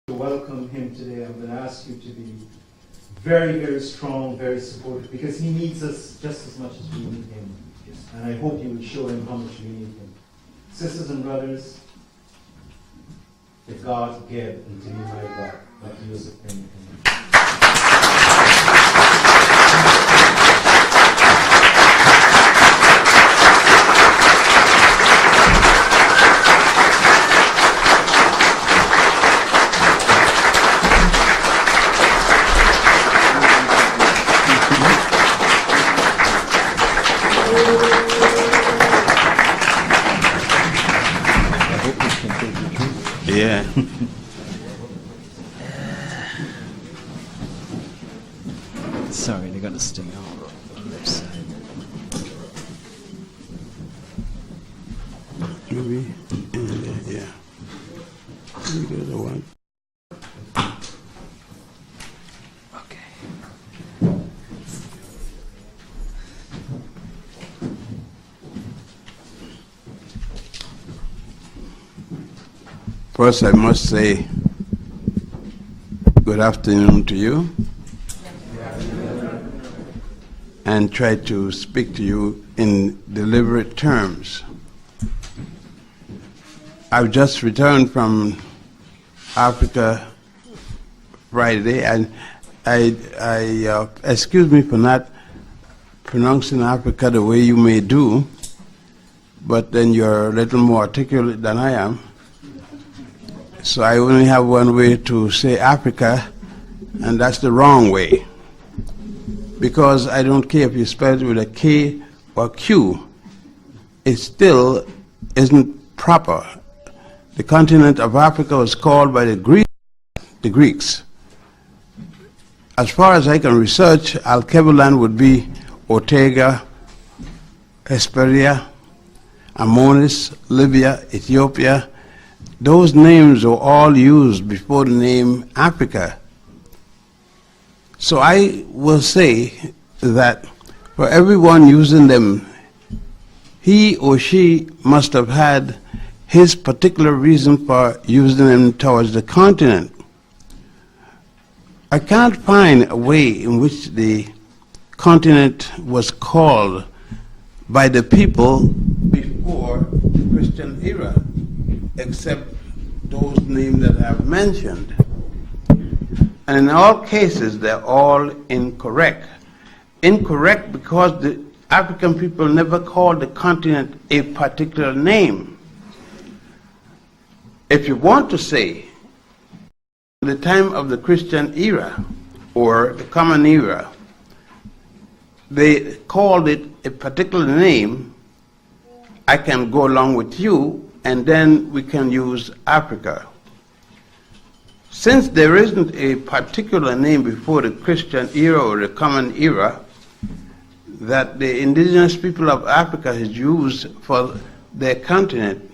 to welcome him today, I'm going to ask you to be very, very strong, very supportive, because he needs us just as much as we need him. And I hope you would show him how much we need him. Sisters and brothers, the God gave unto me my God, not use it anything. Yeah. Sorry, they got to sting out on the left side. Maybe. Yeah. Maybe the other one. Okay. First, I must say good afternoon to you and try to speak to you in deliberate terms. I've just returned from Africa Friday, and I excuse me for not pronouncing Africa the way you may do, but then you're a little more articulate than I am. So I only have one way to say Africa, and that's the wrong way. Because I don't care if you spell it with a K or Q, it still isn't proper. The continent of Africa was called by the Greeks. As far as I can research, Alkebulan would be Ortega, Hesperia, Amonis, Libya, Ethiopia. Those names were all used before the name Africa. So I will say that for everyone using them, he or she must have had his particular reason for using them towards the continent. I can't find a way in which the continent was called by the people before the Christian era, except those names that I have mentioned. And in all cases, they're all incorrect. Incorrect because the African people never called the continent a particular name. If you want to say the time of the Christian era or the Common Era, they called it a particular name, I can go along with you, and then we can use Africa. Since there isn't a particular name before the Christian era or the Common Era that the indigenous people of Africa has used for their continent,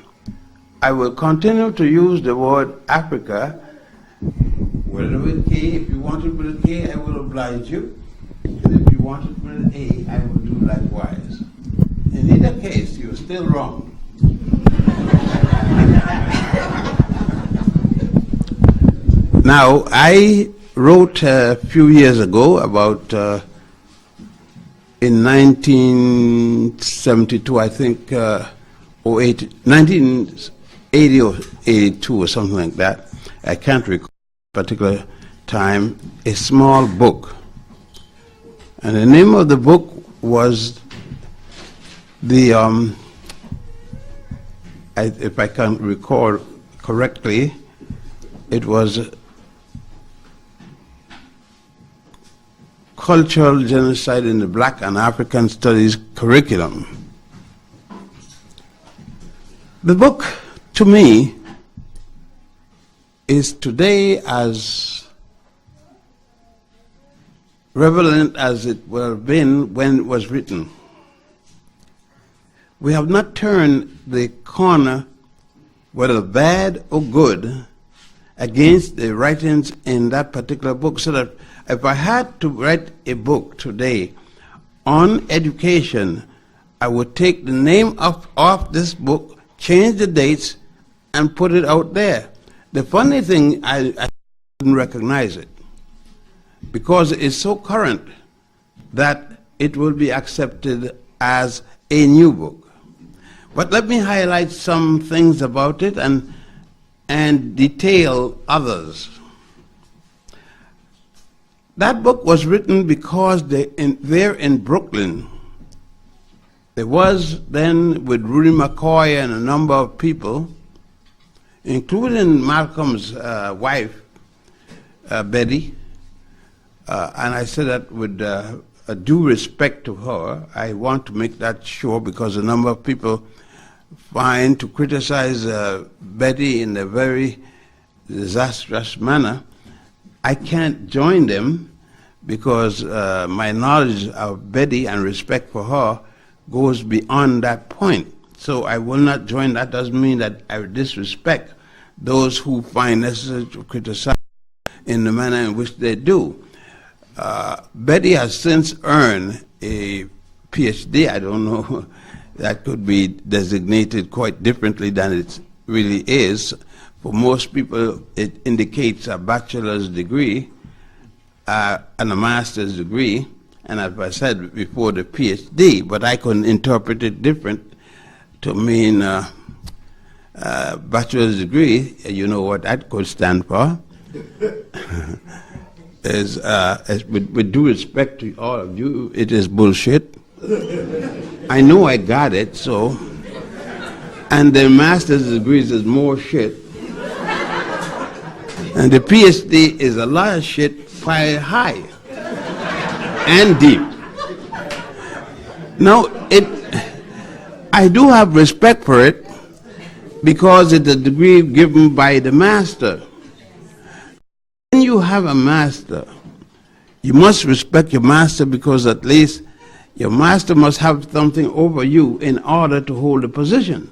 I will continue to use the word Africa, whether with K. If you want it with a K, I will oblige you. And if you want it with an A, I will do likewise. In either case, you're still wrong. Now, I wrote a few years ago about, in 1972, I think, or 1980 or 82 or something like that, I can't recall a particular time, a small book. And the name of the book was the, if I can recall correctly, it was Cultural Genocide in the Black and African Studies Curriculum. The book, to me, is today as relevant as it would have been when it was written. We have not turned the corner, whether bad or good, against the writings in that particular book, so that if I had to write a book today on education, I would take the name of this book, change the dates, and put it out there. The funny thing, I wouldn't recognize it because it's so current that it will be accepted as a new book. But let me highlight some things about it and detail others. That book was written because there in Brooklyn, there was then with Rudy McCoy and a number of people, including Malcolm's wife, Betty, and I say that with a due respect to her. I want to make that sure because a number of people find to criticize Betty in a very disastrous manner. I can't join them because my knowledge of Betty and respect for her goes beyond that point. So I will not join. That doesn't mean that I disrespect those who find necessary to criticize in the manner in which they do. Betty has since earned a PhD. I don't know, that could be designated quite differently than it really is. For most people, it indicates a bachelor's degree and a master's degree, and as I said before, the PhD, but I can interpret it different to mean bachelor's degree. You know what that could stand for. With due respect to all of you, it is bullshit. I know I got it, so. And the master's degrees is more shit. And the PhD is a lot of shit piled high and deep. Now, I do have respect for it because it's a degree given by the master. When you have a master, you must respect your master because at least your master must have something over you in order to hold a position.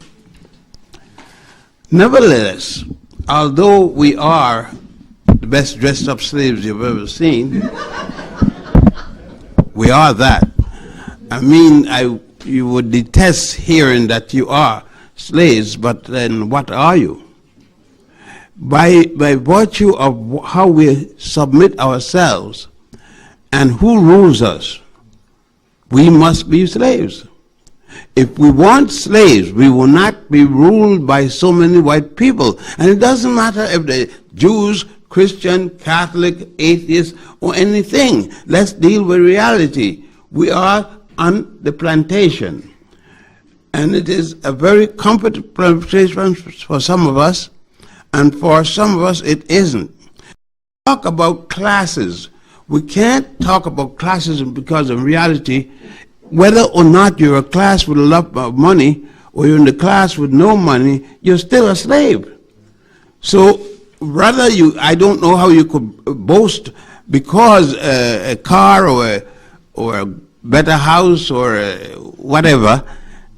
Nevertheless, although we are the best dressed up slaves you've ever seen, we are that. I mean, you would detest hearing that you are slaves, but then what are you? By virtue of how we submit ourselves and who rules us, we must be slaves. If we want slaves, we will not be ruled by so many white people. And it doesn't matter if they're Jews, Christian, Catholic, atheist, or anything. Let's deal with reality. We are on the plantation. And it is a very comfortable plantation for some of us, and for some of us it isn't. Talk about classes. We can't talk about classes because in reality, whether or not you're a class with a lot of money or you're in the class with no money, you're still a slave. So rather I don't know how you could boast because a car or a better house or whatever,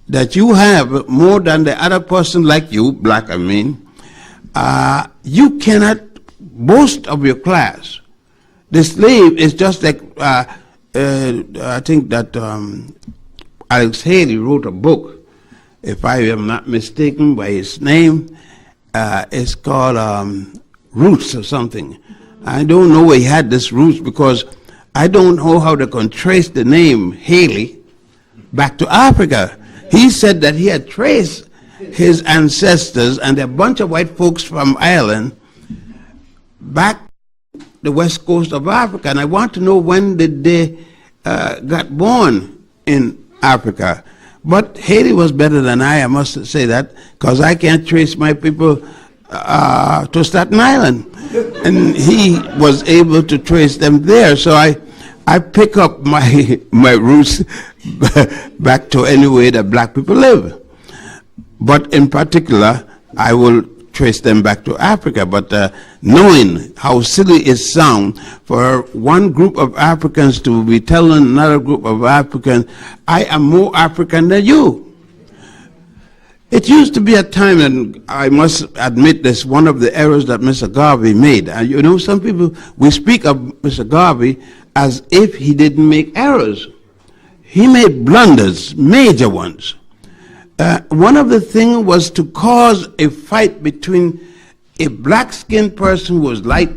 that you have more than the other person like you, black I mean, you cannot boast of your class. The slave is just like, I think that Alex Haley wrote a book, if I am not mistaken by his name. It's called Roots or something. I don't know where he had this roots because I don't know how they can trace the name Haley back to Africa. He said that he had traced his ancestors and a bunch of white folks from Ireland back the west coast of Africa, and I want to know when did they got born in Africa. But Haiti was better than I must say that, because I can't trace my people to Staten Island, and he was able to trace them there. So I pick up my roots back to any way that black people live. But in particular, I will trace them back to Africa. But knowing how silly it sounds for one group of Africans to be telling another group of Africans, I am more African than you. It used to be a time, and I must admit this, one of the errors that Mr. Garvey made. And you know, some people, we speak of Mr. Garvey as if he didn't make errors. He made blunders, major ones. One of the things was to cause a fight between a black-skinned person who was light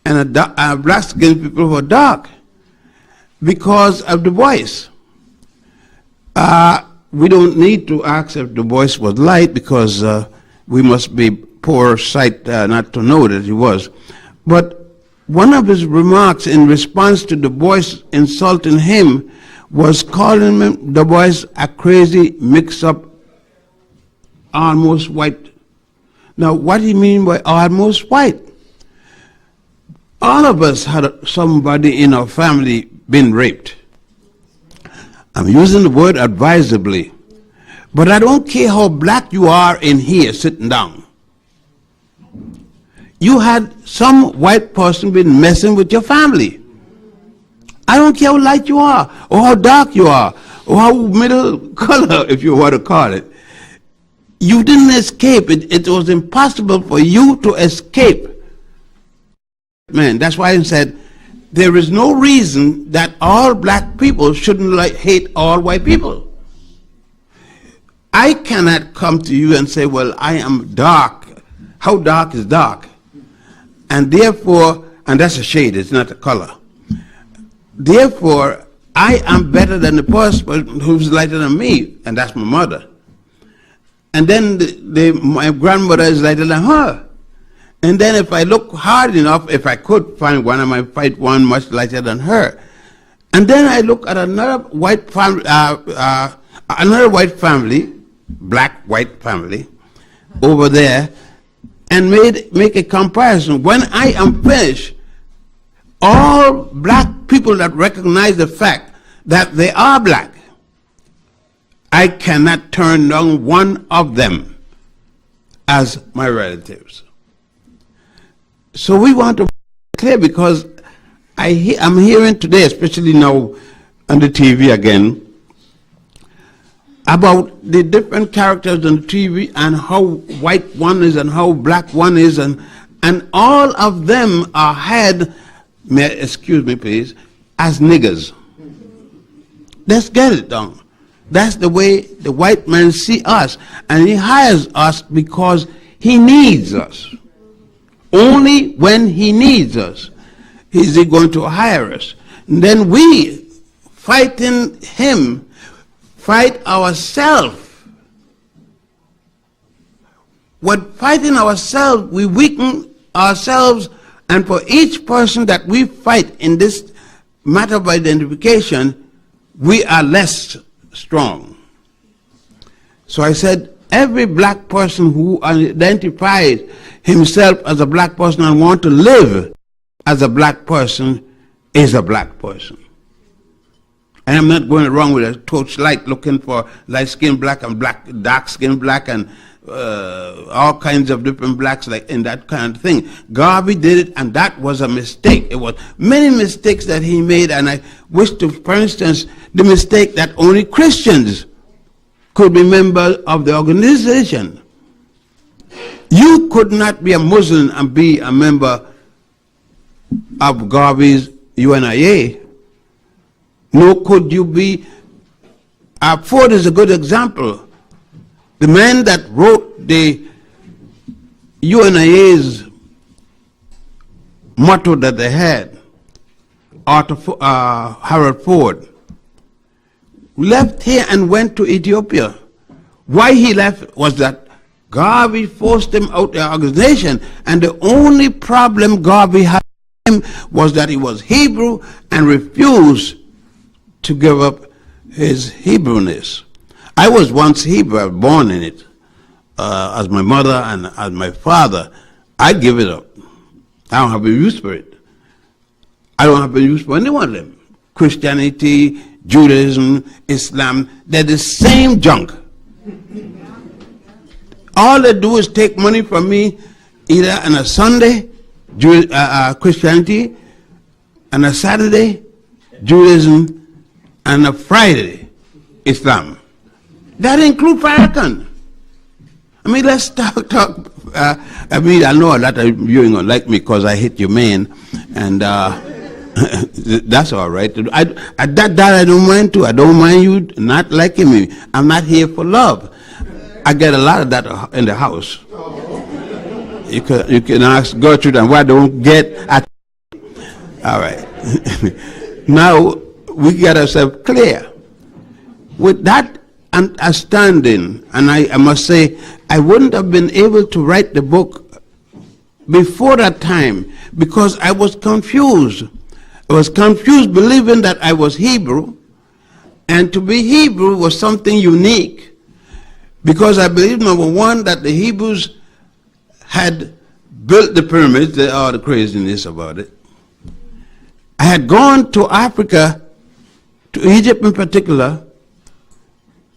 and black-skinned people who are dark because of Du Bois. We don't need to ask if Du Bois was light because we must be poor sight not to know that he was. But one of his remarks in response to Du Bois insulting him was calling Du Bois a crazy, mix-up, almost white. Now, what do you mean by almost white? All of us had somebody in our family been raped. I'm using the word advisably, but I don't care how black you are in here sitting down. You had some white person been messing with your family. I don't care how light you are, or how dark you are, or how middle color, if you want to call it. You didn't escape. It was impossible for you to escape. Man, that's why I said there is no reason that all black people shouldn't hate all white people. I cannot come to you and say, well, I am dark. How dark is dark? And therefore, and that's a shade, it's not a color. Therefore, I am better than the person who's lighter than me, and that's my mother. And then my grandmother is lighter than her. And then if I look hard enough, if I could find one, I might find one much lighter than her. And then I look at another white family, black-white family, over there, and make a comparison. When I am finished, all black people that recognize the fact that they are black, I cannot turn down one of them as my relatives. So we want to be clear, because I'm hearing today, especially now on the TV again, about the different characters on TV and how white one is and how black one is, and all of them are had, excuse me please, as niggers. Let's get it down. That's the way the white man see us, and he hires us because he needs us. Only when he needs us is he going to hire us. And then we, fighting him, fight ourselves. With fighting ourselves, we weaken ourselves, and for each person that we fight in this matter of identification, we are less strong. So I said, every black person who identifies himself as a black person and wants to live as a black person is a black person. And I'm not going around with a torchlight looking for light-skinned black and dark-skinned black and all kinds of different blacks like in that kind of thing. Garvey did it, and that was a mistake. It was many mistakes that he made, and I wish to, for instance, the mistake that only Christians could be members of the organization. You could not be a Muslim and be a member of Garvey's UNIA. Nor could you be. Ford is a good example. The man that wrote the UNIA's motto that they had, Harold Ford, left here and went to Ethiopia. Why he left was that Garvey forced him out of the organization, and the only problem Garvey had with him was that he was Hebrew and refused to give up his Hebrewness. I was once Hebrew, I was born in it, as my mother and as my father. I give it up. I don't have a use for it. I don't have a use for any one of them. Christianity, Judaism, Islam, they're the same junk. All they do is take money from me either on a Sunday, Christianity, on a Saturday, Judaism, and a Friday, Islam. That includes Farrakhan. I mean, let's talk. I mean, I know a lot of you ain't gonna like me because I hit your man, and that's all right. That I don't mind too. I don't mind you not liking me. I'm not here for love. I get a lot of that in the house. You can ask Gertrude, and why don't get All right. Now, we get ourselves clear. With that understanding, and I must say, I wouldn't have been able to write the book before that time because I was confused. I was confused believing that I was Hebrew, and to be Hebrew was something unique because I believed, number one, that the Hebrews had built the pyramids, all the craziness about it. I had gone to Africa, to Egypt in particular,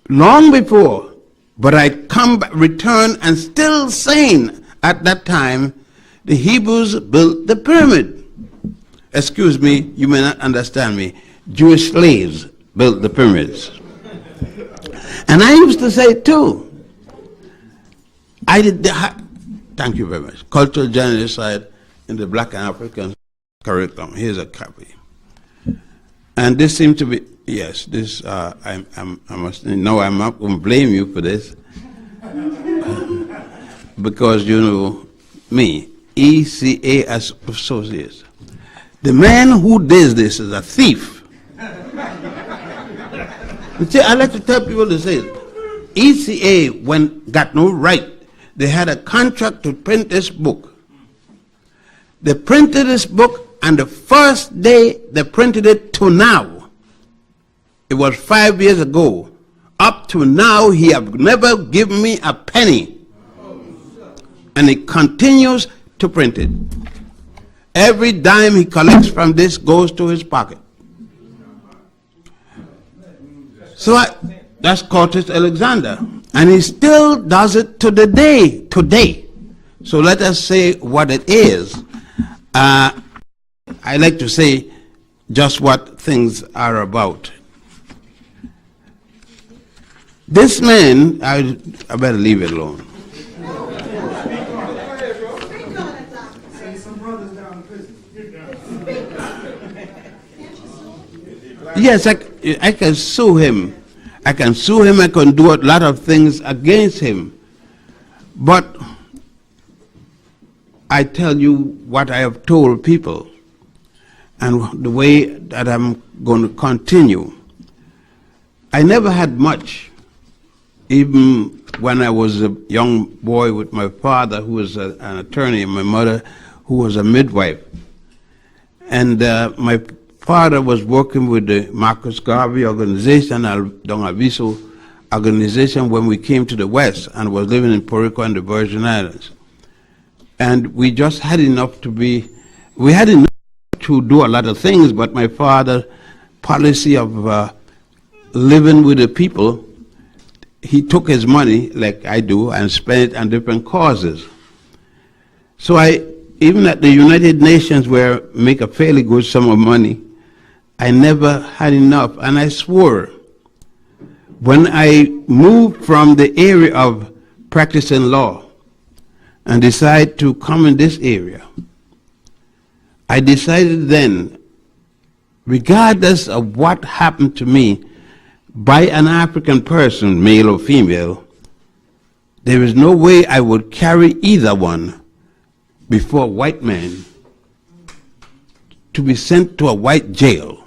long before, but I returned and still saying at that time, the Hebrews built the pyramid. Excuse me, you may not understand me. Jewish slaves built the pyramids. And I used to say too, thank you very much, cultural genocide in the Black and African curriculum. Here's a copy. And this seemed to be, yes, this, I must, no, I'm not going to blame you for this. Because, you know, me, ECA Associates. The man who does this is a thief. I like to tell people to say, ECA, when got no right, they had a contract to print this book. They printed this book, and the first day they printed it to now, it was 5 years ago, up to now, he have never given me a penny. And he continues to print it. Every dime he collects from this goes to his pocket. So that's Curtis Alexander. And he still does it to the day, today. So let us say what it is. I like to say just what things are about. This man, I better leave it alone. Yes, I can sue him. I can sue him. I can do a lot of things against him. But I tell you what I have told people and the way that I'm going to continue. I never had much, even when I was a young boy with my father, who was an attorney, and my mother, who was a midwife. And my father was working with the Marcus Garvey organization, Don Aviso organization, when we came to the West and was living in Puerto Rico and the Virgin Islands. And we just had enough to do a lot of things, but my father's policy of living with the people, he took his money, like I do, and spent it on different causes. So even at the United Nations, where I make a fairly good sum of money, I never had enough, and I swore. When I moved from the area of practicing law and decided to come in this area, I decided then, regardless of what happened to me by an African person, male or female, there is no way I would carry either one before a white man to be sent to a white jail.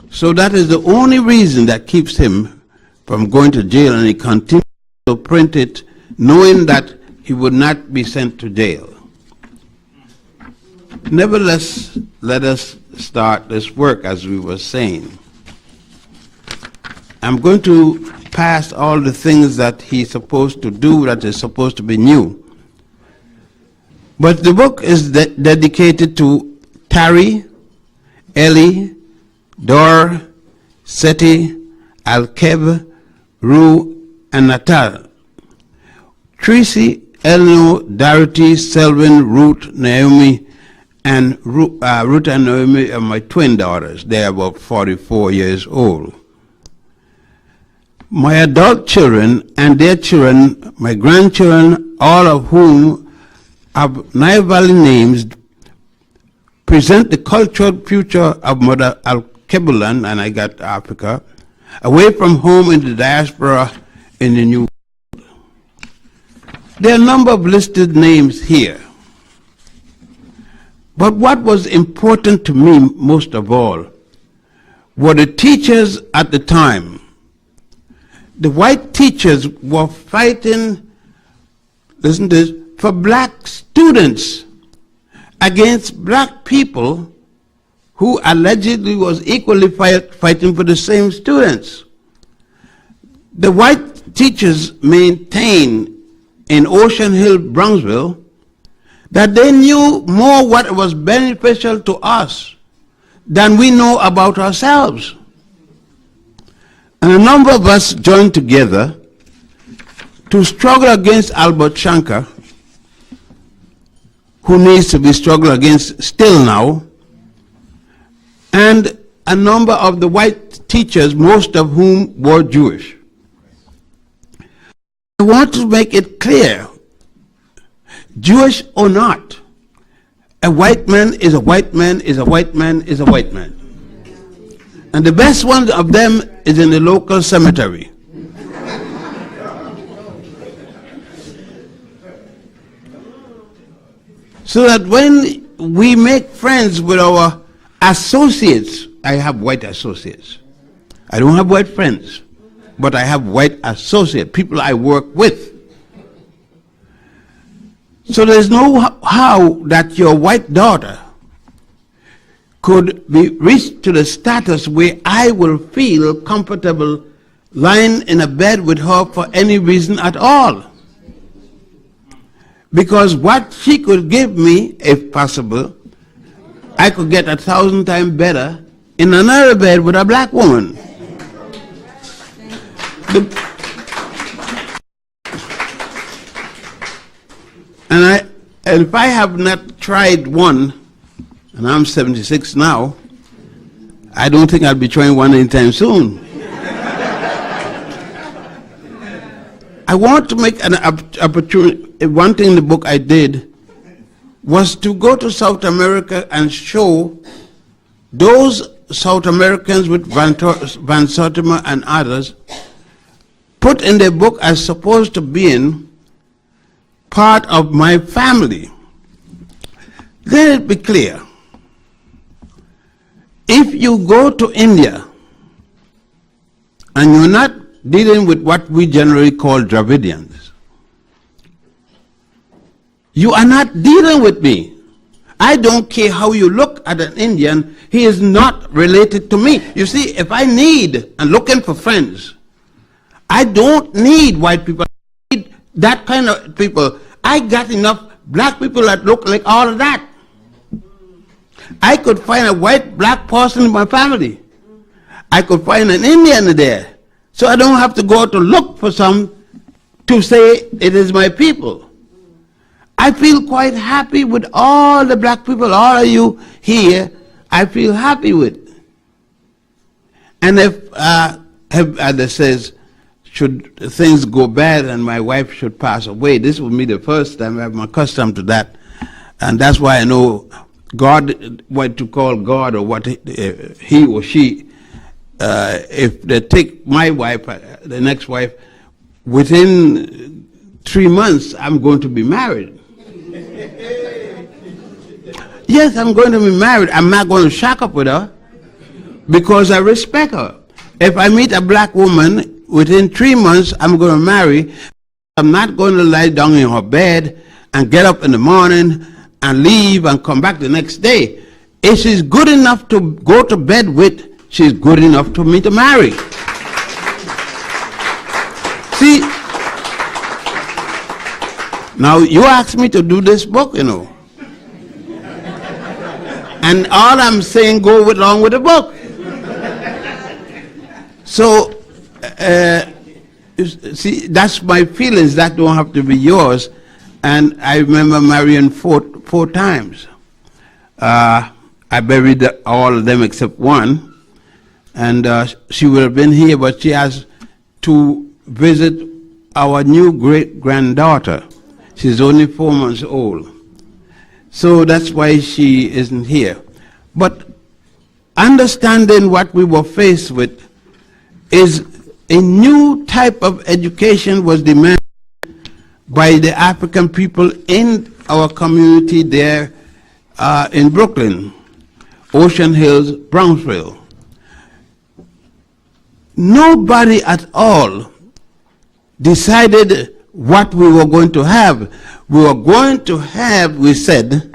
So that is the only reason that keeps him from going to jail, and he continues to print it knowing that he would not be sent to jail. Nevertheless, let us start this work, as we were saying. I'm going to pass all the things that he's supposed to do that is supposed to be new. But the book is dedicated to Tari, Eli, Dor, Seti, Alkeb, Ru, and Natal. Tracy, Eleanor, Dorothy, Selwyn, Ruth, Naomi, and Ruth and Naomi are my twin daughters. They are about 44 years old. My adult children and their children, my grandchildren, all of whom have Nile Valley names, present the cultural future of Mother Al-Kebulan, and I got Africa, away from home in the diaspora in the New World. There are a number of listed names here. But what was important to me most of all were the teachers at the time. The white teachers were fighting, listen to this, for black students against black people who allegedly was equally fighting for the same students. The white teachers maintained in Ocean Hill, Bronxville, that they knew more what was beneficial to us than we know about ourselves. And a number of us joined together to struggle against Albert Shanker, who needs to be struggled against still now, and a number of the white teachers, most of whom were Jewish. I want to make it clear, Jewish or not, a white man is a white man is a white man is a white man. And the best one of them is in the local cemetery. So that when we make friends with our associates, I have white associates. I don't have white friends, but I have white associates, people I work with. So there's no how that your white daughter could be reached to the status where I will feel comfortable lying in a bed with her for any reason at all. Because what she could give me, if possible, I could get 1,000 times better in another bed with a black woman. And if I have not tried one, and I'm 76 now, I don't think I'll be trying one anytime soon. I want to make an opportunity. One thing in the book I did was to go to South America and show those South Americans with Van Sertima and others put in their book as supposed to be in part of my family. Let it be clear. If you go to India and you're not dealing with what we generally call Dravidians, you are not dealing with me. I don't care how you look at an Indian, he is not related to me. You see, if I need and looking for friends, I don't need white people. I need that kind of people. I got enough black people that look like all of that. I could find a white black person in my family. I could find an Indian there. So I don't have to go to look for some to say it is my people. I feel quite happy with all the black people, all of you here, I feel happy with. And if, as says, should things go bad and my wife should pass away, this will be the first time I'm accustomed to that. And that's why I know God, what to call God or what he or she, if they take my wife, the next wife, within 3 months, I'm going to be married. Yes, I'm going to be married. I'm not going to shack up with her because I respect her. If I meet a black woman, within 3 months, I'm going to marry. I'm not going to lie down in her bed and get up in the morning and leave and come back the next day. If she's good enough to go to bed with, she's good enough for me to marry. See, now you asked me to do this book, you know. And all I'm saying go along with the book. So, see, that's my feelings. That don't have to be yours. And I remember marrying four times. I buried all of them except one. And she would have been here, but she has to visit our new great-granddaughter. She's only 4 months old. So that's why she isn't here. But understanding what we were faced with is a new type of education was demanded by the African people in our community there in Brooklyn, Ocean Hills, Brownsville. Nobody at all decided what we were going to have. We were going to have, we said,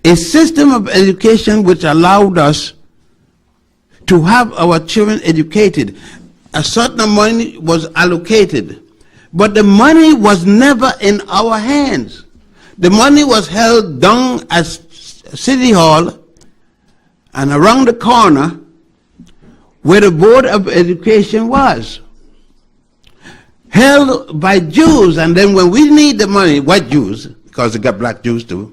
a system of education which allowed us to have our children educated. A certain money was allocated, but the money was never in our hands. The money was held down at City Hall and around the corner where the Board of Education was, held by Jews. And then when we need the money, white Jews, because they got black Jews too,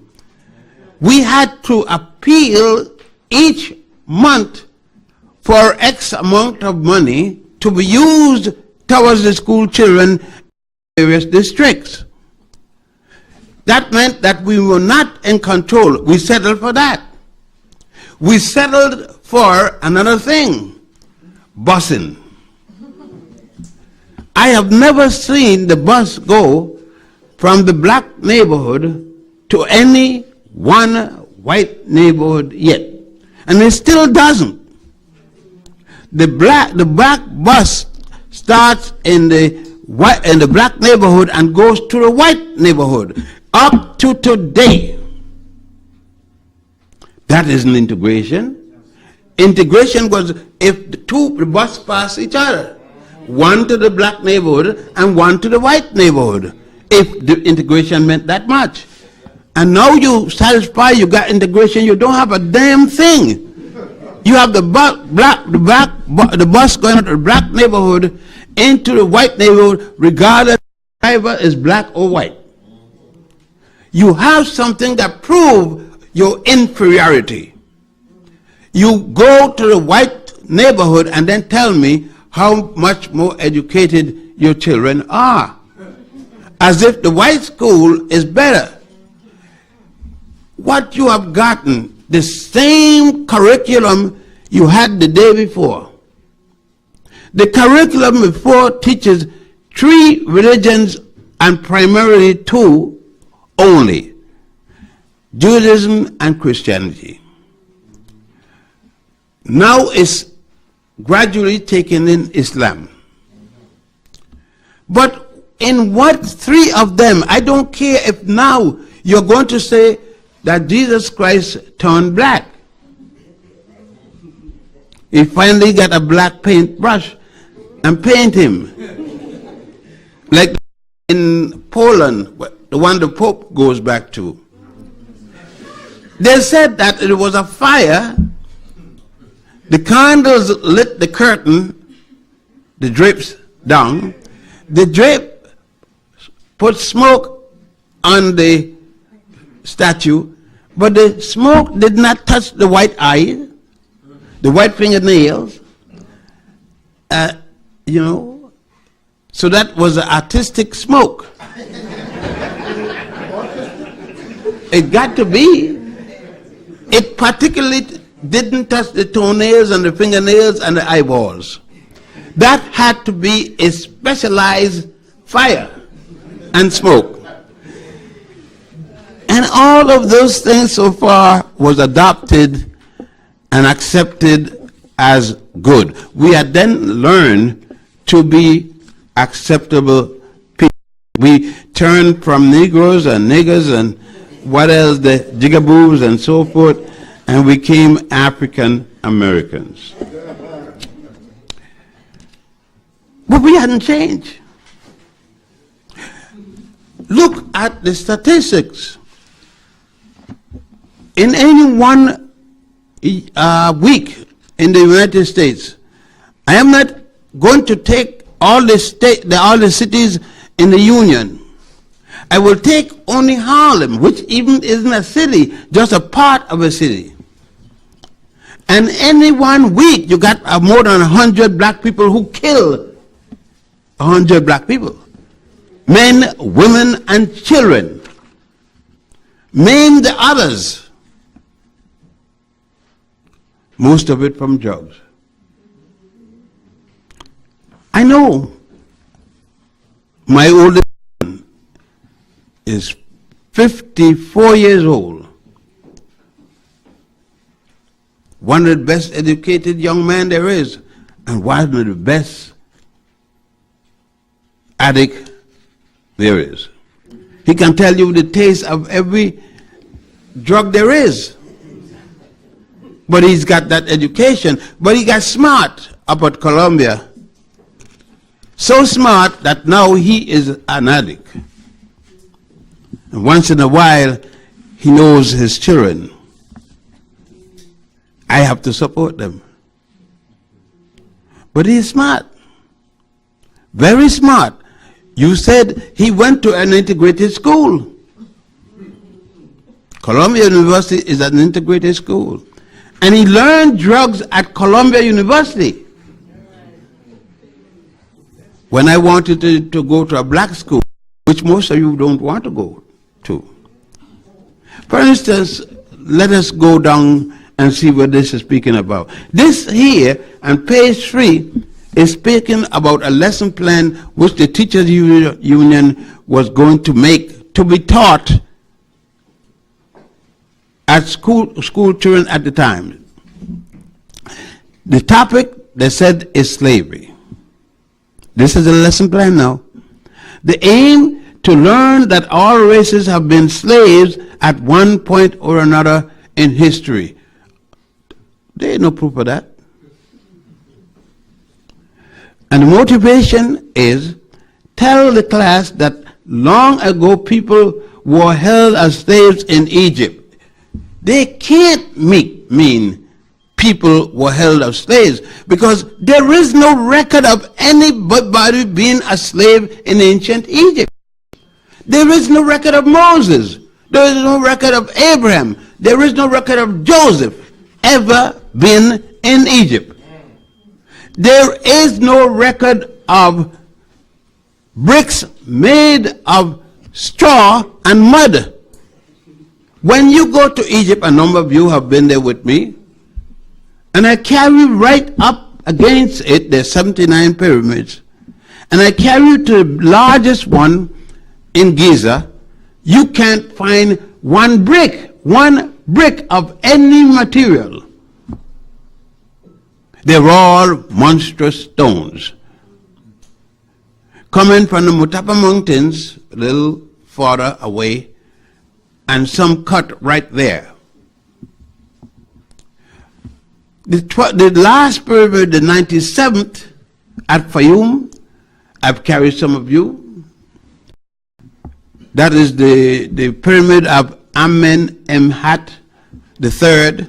we had to appeal each month for X amount of money to be used towards the school children in various districts. That meant that we were not in control. We settled for that. We settled for another thing, busing. I have never seen the bus go from the black neighborhood to any one white neighborhood yet. And it still doesn't. The black bus starts in the black neighborhood and goes to the white neighborhood. Up to today. That isn't integration. Integration was if the bus pass each other. One to the black neighborhood and one to the white neighborhood. If the integration meant that much. And now you satisfy, you got integration, you don't have a damn thing. You have the bus going to the black neighborhood into the white neighborhood, regardless if the driver is black or white. You have something that proves your inferiority. You go to the white neighborhood and then tell me how much more educated your children are. As if the white school is better. What you have gotten, the same curriculum you had the day before. The curriculum before teaches 3 religions and primarily 2 only, Judaism and Christianity. Now it's gradually taken in Islam. But in what 3 of them, I don't care if now you're going to say that Jesus Christ turned black. He finally got a black paintbrush and paint him. Like in Poland, the one the Pope goes back to. They said that it was a fire. The candles lit the curtain, the drapes down. The drape put smoke on the statue, but the smoke did not touch the white eye, the white fingernails, so that was an artistic smoke. It got to be. It particularly didn't touch the toenails and the fingernails and the eyeballs. That had to be a specialized fire and smoke. And all of those things so far was adopted and accepted as good. We had then learned to be acceptable people. We turned from Negroes and niggers and what else, the jigaboos and so forth, and we became African Americans. But we hadn't changed. Look at the statistics. In any one week in the United States, I am not going to take all the cities in the Union. I will take only Harlem, which even isn't a city, just a part of a city. And any one week, you got more than 100 black people who kill 100 black people. Men, women, and children. Maim the others. Most of it from drugs. I know my oldest son is 54 years old. One of the best educated young men there is, and one of the best addict there is. He can tell you the taste of every drug there is. But he's got that education. But he got smart up at Columbia. So smart that now he is an addict. And once in a while, he knows his children. I have to support them. But he's smart. Very smart. You said he went to an integrated school. Columbia University is an integrated school. And he learned drugs at Columbia University. When I wanted to go to a black school, which most of you don't want to go to. For instance, let us go down and see what this is speaking about. This here, on page 3, is speaking about a lesson plan which the teachers union was going to make to be taught at school children at the time. The topic, they said, is slavery. This is a lesson plan now. The aim to learn that all races have been slaves at one point or another in history. There ain't no proof of that. And the motivation is, tell the class that long ago people were held as slaves in Egypt. They can't mean people were held as slaves, because there is no record of anybody being a slave in ancient Egypt. There is no record of Moses. There is no record of Abraham. There is no record of Joseph ever been in Egypt. There is no record of bricks made of straw and mud. When you go to Egypt, a number of you have been there with me, and I carry right up against it, there's 79 pyramids, and I carry you to the largest one in Giza. You can't find one brick of any material. They're all monstrous stones coming from the Mutapa Mountains, a little farther away, and some cut right there. The last pyramid, the 97th, at Fayum, I've carried some of you. That is the pyramid of Amenemhat III.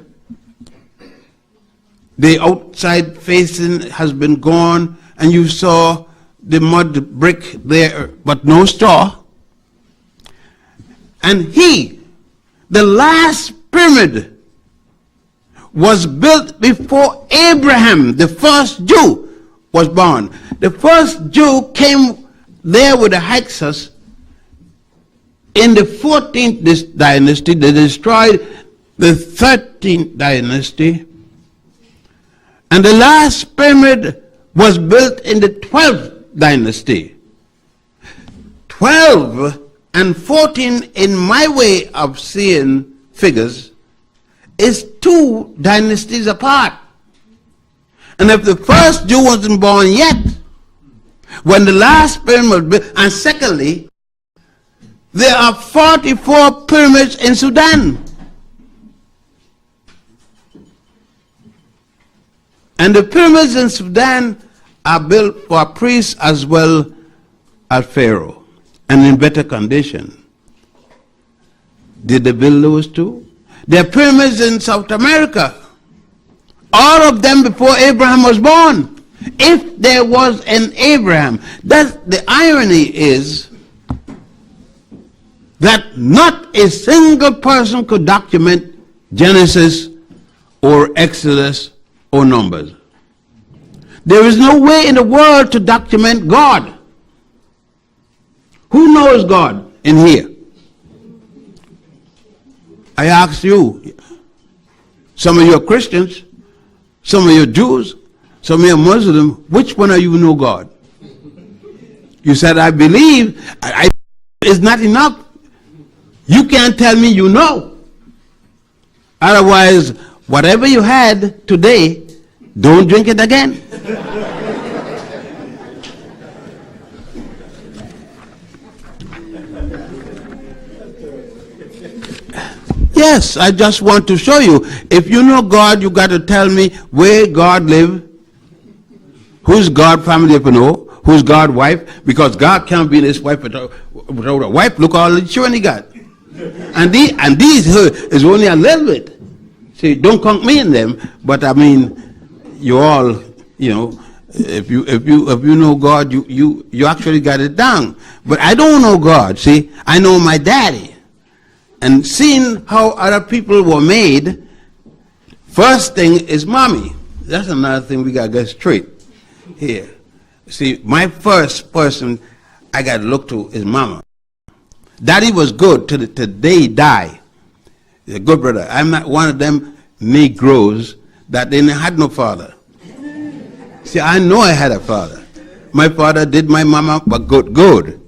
The outside facing has been gone, and you saw the mud brick there, but no straw. And the last pyramid, was built before Abraham, the first Jew, was born. The first Jew came there with the Hyksos in the 14th dynasty. They destroyed the 13th dynasty. And the last pyramid was built in the 12th dynasty. 12 and 14 in my way of seeing figures is 2 dynasties apart. And if the first Jew wasn't born yet, when the last pyramid was built, and secondly, there are 44 pyramids in Sudan. And the pyramids in Sudan are built for priests as well as Pharaoh, and in better condition. Did they build those too? There are pyramids in South America, all of them before Abraham was born. If there was an Abraham, the irony is that not a single person could document Genesis or Exodus or Numbers. There is no way in the world to document God. Who knows God in here? I ask you, some of you are Christians, some of you are Jews, some of you are Muslims, which one of you know God? You said, I believe. It's not enough You can't tell me you know. Otherwise, whatever you had today, don't drink it again. Yes, I just want to show you. If you know God, you got to tell me where God live, who's God family if you know, who's God wife, because God can't be his wife without a wife. Look all the children he got. And these is only a little bit. See, don't count me in them, but I mean, you all, you know, if you know God, you actually got it down. But I don't know God. See, I know my daddy. And seeing how other people were made, first thing is mommy. That's another thing we got to get straight here. See, my first person I got to look to is mama. Daddy was good till the day he died. He's a good brother. I'm not one of them Negroes that they had no father. See, I know I had a father. My father did my mama, but good.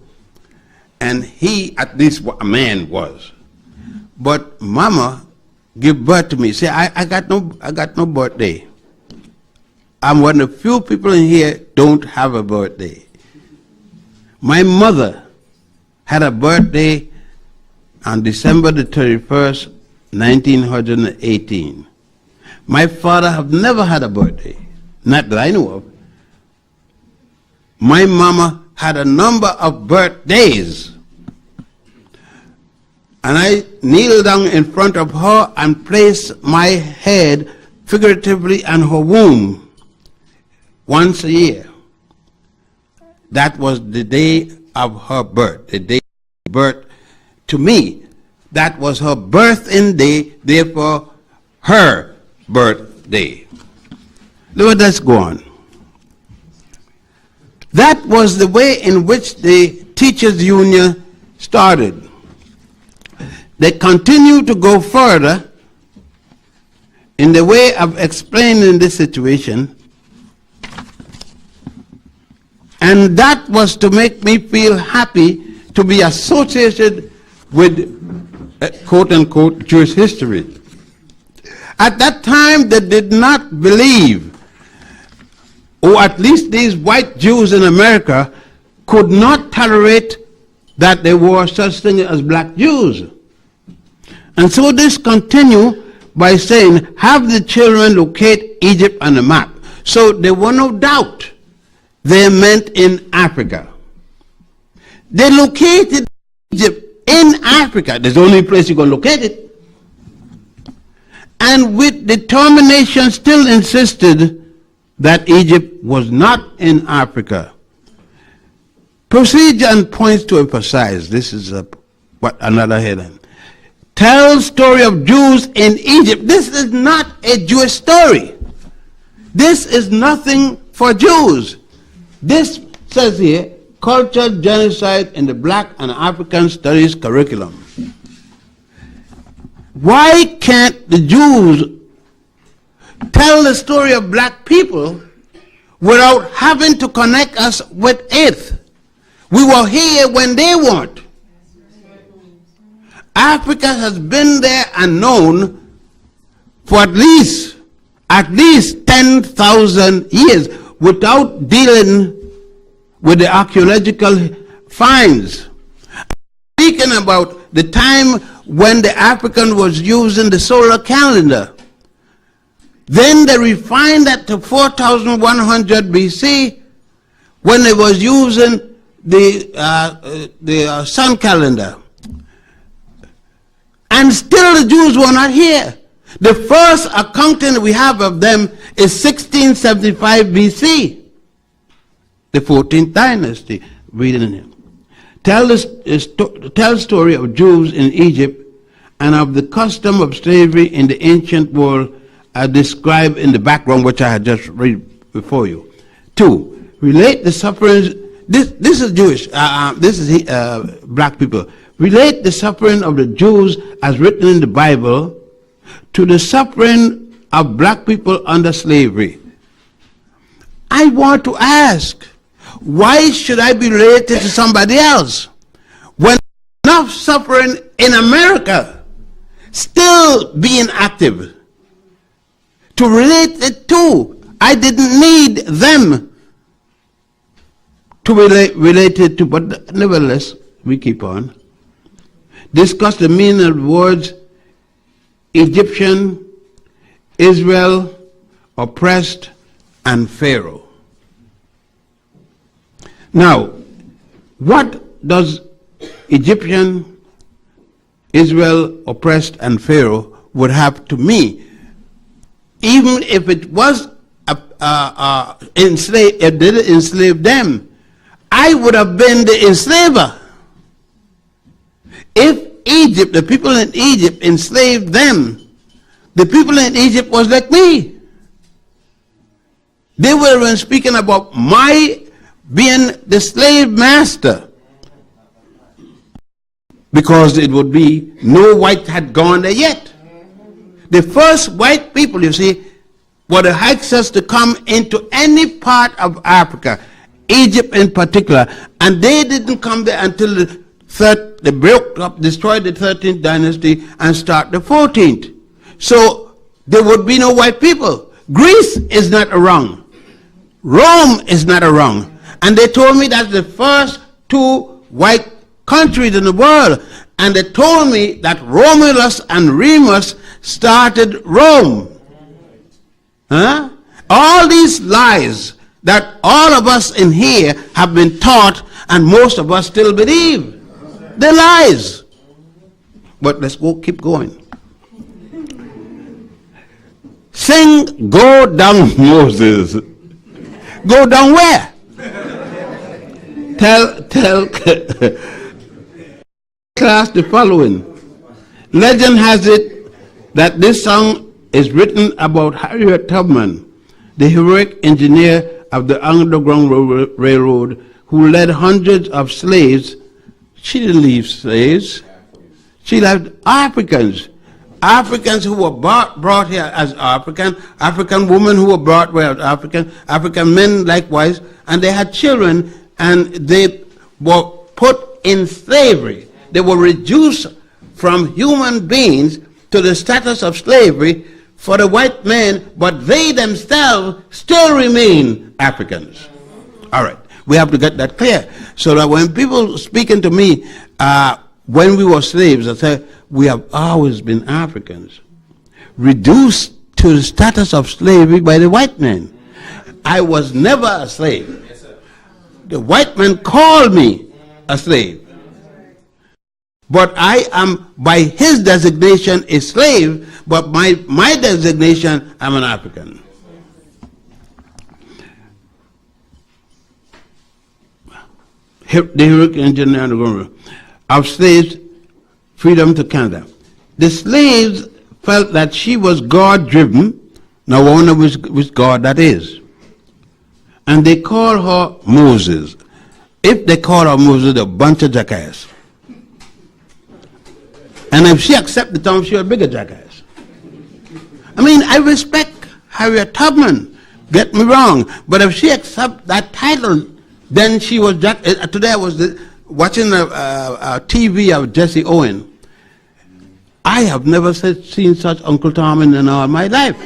And he, at least a man was. But mama gave birth to me. See, I got no birthday. I'm one of the few people in here don't have a birthday. My mother had a birthday on December the 31st, 1918. My father have never had a birthday, not that I know of. My mama had a number of birthdays. And I kneel down in front of her and place my head figuratively on her womb once a year. That was the day of her birth, the day of birth to me. That was her birthing day, therefore her birthday. Let's go on. That was the way in which the teachers' union started. They continue to go further in the way of explaining this situation, and that was to make me feel happy to be associated with quote-unquote Jewish history. At that time, they did not believe, or at least these white Jews in America could not tolerate that there were such thing as black Jews. And so this continue by saying, have the children locate Egypt on the map. So there were no doubt they meant in Africa. They located Egypt in Africa. There's the only place you're going to locate it. And with determination still insisted that Egypt was not in Africa. Procedure and points to emphasize. This is another heading. Tell story of Jews in Egypt. This is not a Jewish story. This is nothing for Jews. This says here, cultural genocide in the Black and African Studies curriculum. Why can't the Jews tell the story of black people without having to connect us with it? We were here when they weren't. Africa has been there and known for at least 10,000 years without dealing with the archaeological finds. Speaking about the time when the African was using the solar calendar. Then they refined that to 4100 BC when they was using the sun calendar. And still the Jews were not here. The first accounting we have of them is 1675 BC, the 14th dynasty. Reading it. Tell the story of Jews in Egypt and of the custom of slavery in the ancient world as described in the background, which I had just read before you. 2, relate the sufferings. This is Jewish. This is black people. Relate the suffering of the Jews as written in the Bible to the suffering of black people under slavery. I want to ask, why should I be related to somebody else when I'm enough suffering in America still being active to relate it to. I didn't need them to relate it to, but nevertheless, we keep on. Discuss the meaning of the words Egyptian, Israel, oppressed, and Pharaoh. Now, what does Egyptian, Israel, oppressed, and Pharaoh would have to me? Even if it was enslaved, it didn't enslave them, I would have been the enslaver. If Egypt, the people in Egypt enslaved them, the people in Egypt was like me. They were speaking about my being the slave master, because it would be no white had gone there yet. The first white people, you see, were the access to come into any part of Africa, Egypt in particular, and they didn't come there until they broke up, destroyed the 13th dynasty and start the 14th. So there would be no white people. Greece is not around. Rome is not around. And they told me that's the first two white countries in the world. And they told me that Romulus and Remus started Rome. Huh? All these lies that all of us in here have been taught, and most of us still believe. They're lies. But let's keep going. Sing, go down, Moses. Go down where? Tell class the following. Legend has it that this song is written about Harriet Tubman, the heroic engineer of the Underground Railroad, who led hundreds of slaves. She didn't leave slaves. She left Africans. Africans who were brought here as African women who were brought here as African men likewise, and they had children, and they were put in slavery. They were reduced from human beings to the status of slavery for the white men, but they themselves still remain Africans. All right, we have to get that clear, so that when people speaking to me, when we were slaves, I say, we have always been Africans, reduced to the status of slavery by the white man. I was never a slave. The white man called me a slave. But I am, by his designation, a slave, but my designation, I'm an African. The heroic engineer of slaves, freedom to Canada. The slaves felt that she was God-driven. Now I wonder which God that is. And they call her Moses. If they call her Moses, they're a bunch of jackass. And if she accepts the term, she's a bigger jackass. I mean, I respect Harriet Tubman, get me wrong, but if she accepts that title, then she was today I was watching a TV of Jesse Owen. I have never seen such Uncle Tom in all my life.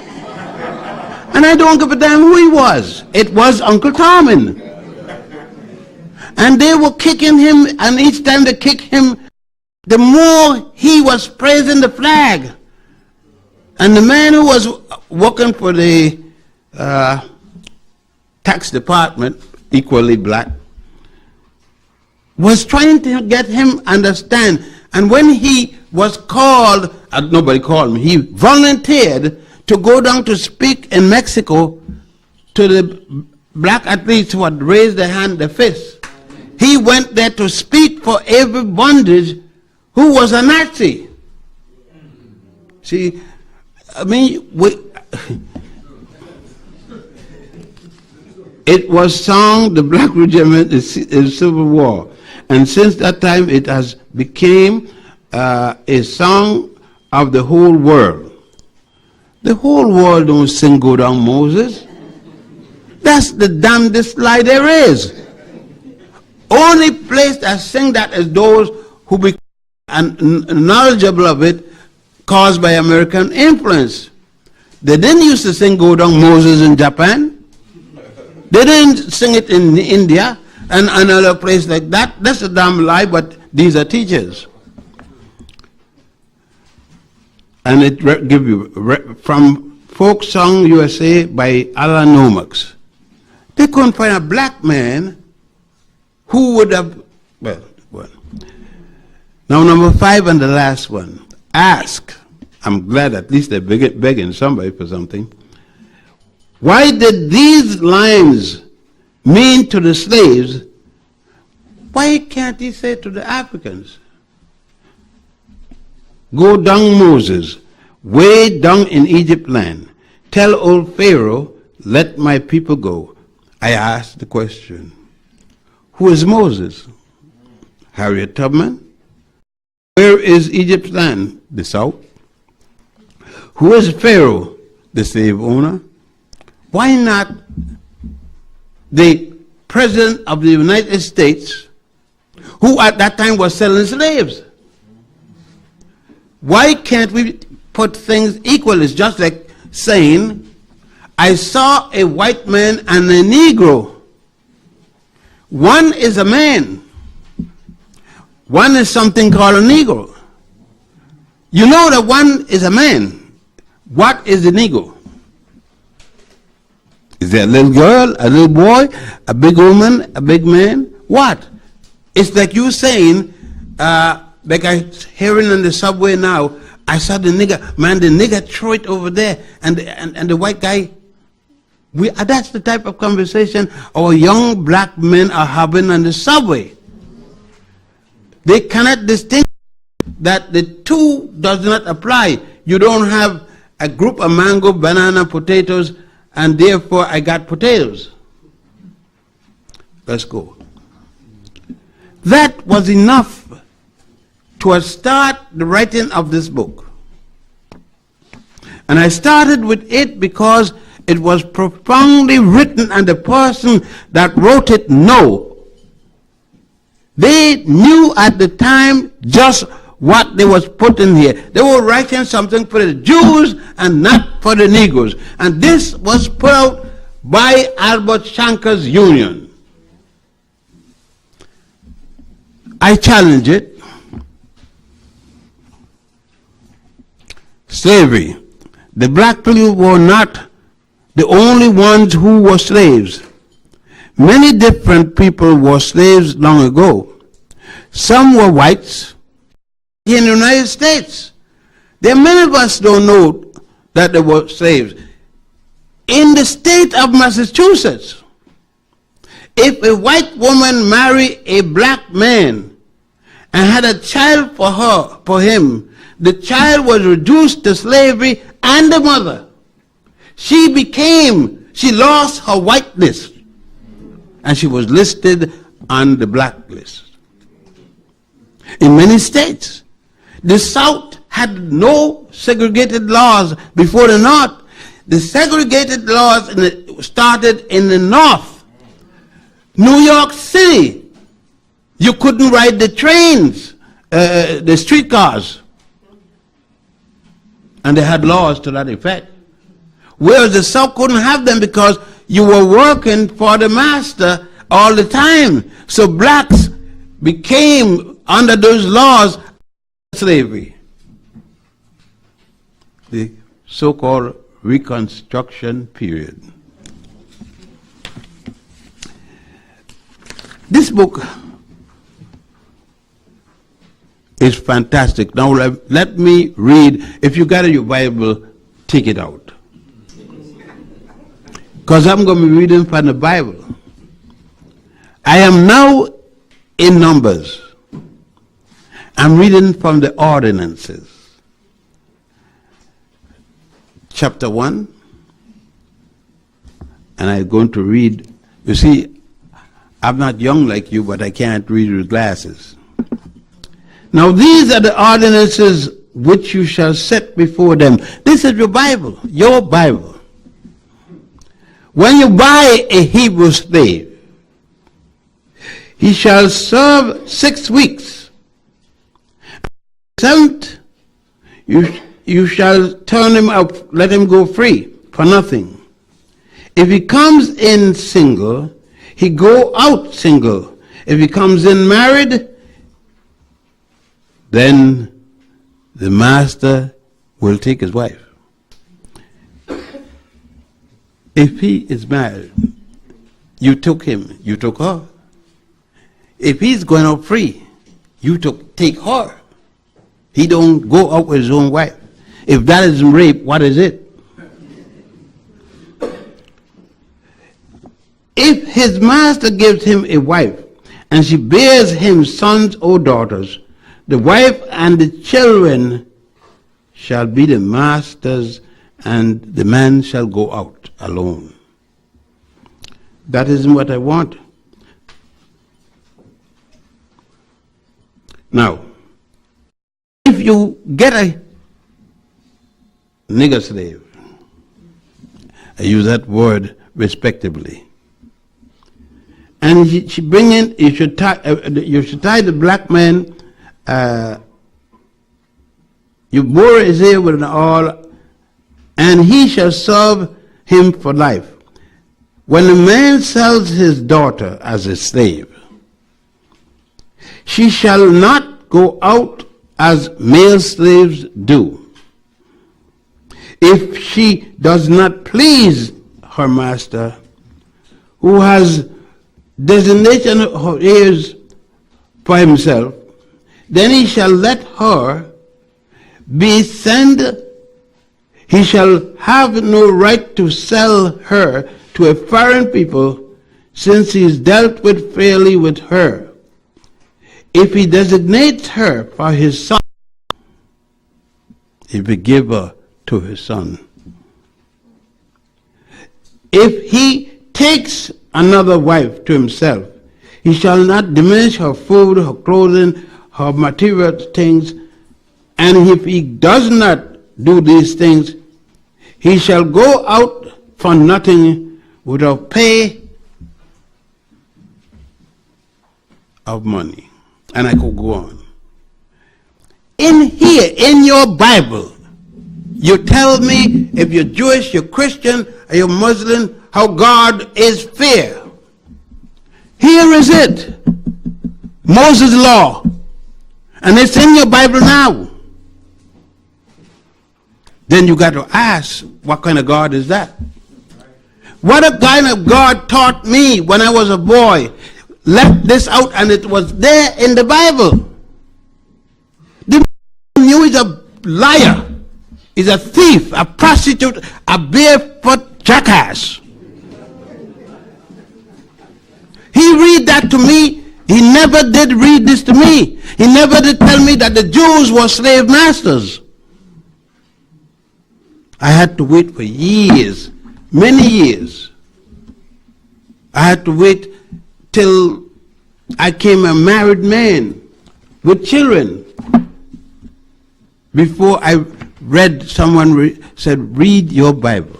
And I don't give a damn who he was. It was Uncle Tommen. And they were kicking him, and each time they kicked him, the more he was praising the flag. And the man who was working for the tax department, equally black, was trying to get him understand. And when he was called, nobody called me, he volunteered to go down to speak in Mexico to the black athletes who had raised their hand, their fist. He went there to speak for every bondage who was a Nazi. See, I mean, it was sung, the Black Regiment in Civil War. And since that time, it has become a song of the whole world. The whole world don't sing Go Down Moses. That's the damnedest lie there is. Only place that sing that is those who become knowledgeable of it caused by American influence. They didn't used to sing Go Down Moses in Japan. They didn't sing it in India and another place like that. That's a damn lie, but these are teachers. And it give you from Folk Song USA by Alan Lomax. They couldn't find a black man who would have, well. Now number 5 and the last one. Ask. I'm glad at least they're begging somebody for something. Why did these lines mean to the slaves? Why can't he say to the Africans? Go down, Moses, way down in Egypt land. Tell old Pharaoh, let my people go. I asked the question, who is Moses? Harriet Tubman? Where is Egypt's land? The south. Who is Pharaoh? The slave owner. Why not the President of the United States, who at that time was selling slaves? Why can't we put things equal? It's just like saying, I saw a white man and a Negro. One is a man. One is something called a Negro. You know that one is a man. What is the Negro? Is there a little girl, a little boy, a big woman, a big man? What? It's like you saying, like I'm hearing in the subway now, I saw the nigger, man, the nigger throw it over there, and the white guy. That's the type of conversation our young black men are having on the subway. They cannot distinguish that the two does not apply. You don't have a group of mango, banana, potatoes, and therefore I got potatoes. Let's go. That was enough to start the writing of this book. And I started with it because it was profoundly written, and the person that wrote it know. They knew at the time just what they was putting here. They were writing something for the Jews and not for the Negroes. And this was put out by Albert Shanker's Union. I challenge it. Slavery. The black people were not the only ones who were slaves. Many different people were slaves long ago. Some were whites in the United States. There are many of us don't know that they were slaves. In the state of Massachusetts, if a white woman married a black man and had a child for him, the child was reduced to slavery and the mother. She lost her whiteness and she was listed on the blacklist. In many states, the South had no segregated laws before the North. The segregated laws started in the North. New York City, you couldn't ride the trains, the streetcars. And they had laws to that effect. Whereas the South couldn't have them because you were working for the master all the time. So blacks became, under those laws, slavery. The so-called Reconstruction period. This book is fantastic. Now let me read. If you got your Bible, take it out. Because I'm going to be reading from the Bible. I am now in Numbers. I'm reading from the ordinances. Chapter 1. And I'm going to read. You see, I'm not young like you, but I can't read with glasses. Now these are the ordinances which you shall set before them. This is your Bible, your Bible. When you buy a Hebrew slave, he shall serve 6 weeks. seventh, you shall turn him out, let him go free for nothing. If he comes in single, he go out single. If he comes in married, then the master will take his wife. If he is married, you took him, you took her. If he's going out free, you take her. He don't go out with his own wife. If that is rape, what is it? If his master gives him a wife, and she bears him sons or daughters, the wife and the children shall be the master's, and the man shall go out alone. That isn't what I want. Now, if you get a nigger slave, I use that word respectably, and she bring in, you should tie the black man, you bore his hair with an awl, and he shall serve him for life. When a man sells his daughter as a slave, she shall not go out as male slaves do. If she does not please her master, who has designation of heirs for himself, then he shall let her be sent. He shall have no right to sell her to a foreign people, since he is dealt with fairly with her. If he designates her for his son, he will give her to his son. If he takes another wife to himself, he shall not diminish her food, her clothing, her material things, and if he does not do these things, he shall go out for nothing without pay of money. And I could go on. In here, in your Bible, you tell me if you're Jewish, you're Christian, or you're Muslim, how God is fair. Here is it. Moses' law. And it's in your Bible now. Then you got to ask, what kind of God is that? What a kind of God taught me when I was a boy. Left this out and it was there in the Bible. The man knew he's a liar. He's a thief, a prostitute, a barefoot jackass. He read that to me. He never did read this to me. He never did tell me that the Jews were slave masters. I had to wait for years, many years. I had to wait till I became a married man with children before I read, someone said, read your Bible.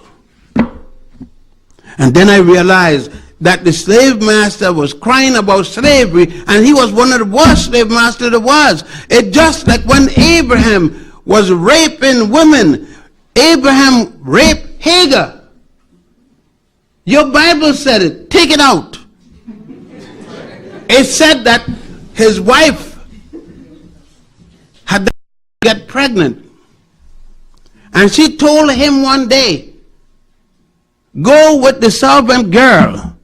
And then I realized that the slave master was crying about slavery, and he was one of the worst slave masters there was. It's just like when Abraham was raping women. Abraham raped Hagar. Your Bible said it. Take it out. It said that his wife had got pregnant. And she told him one day, go with the servant girl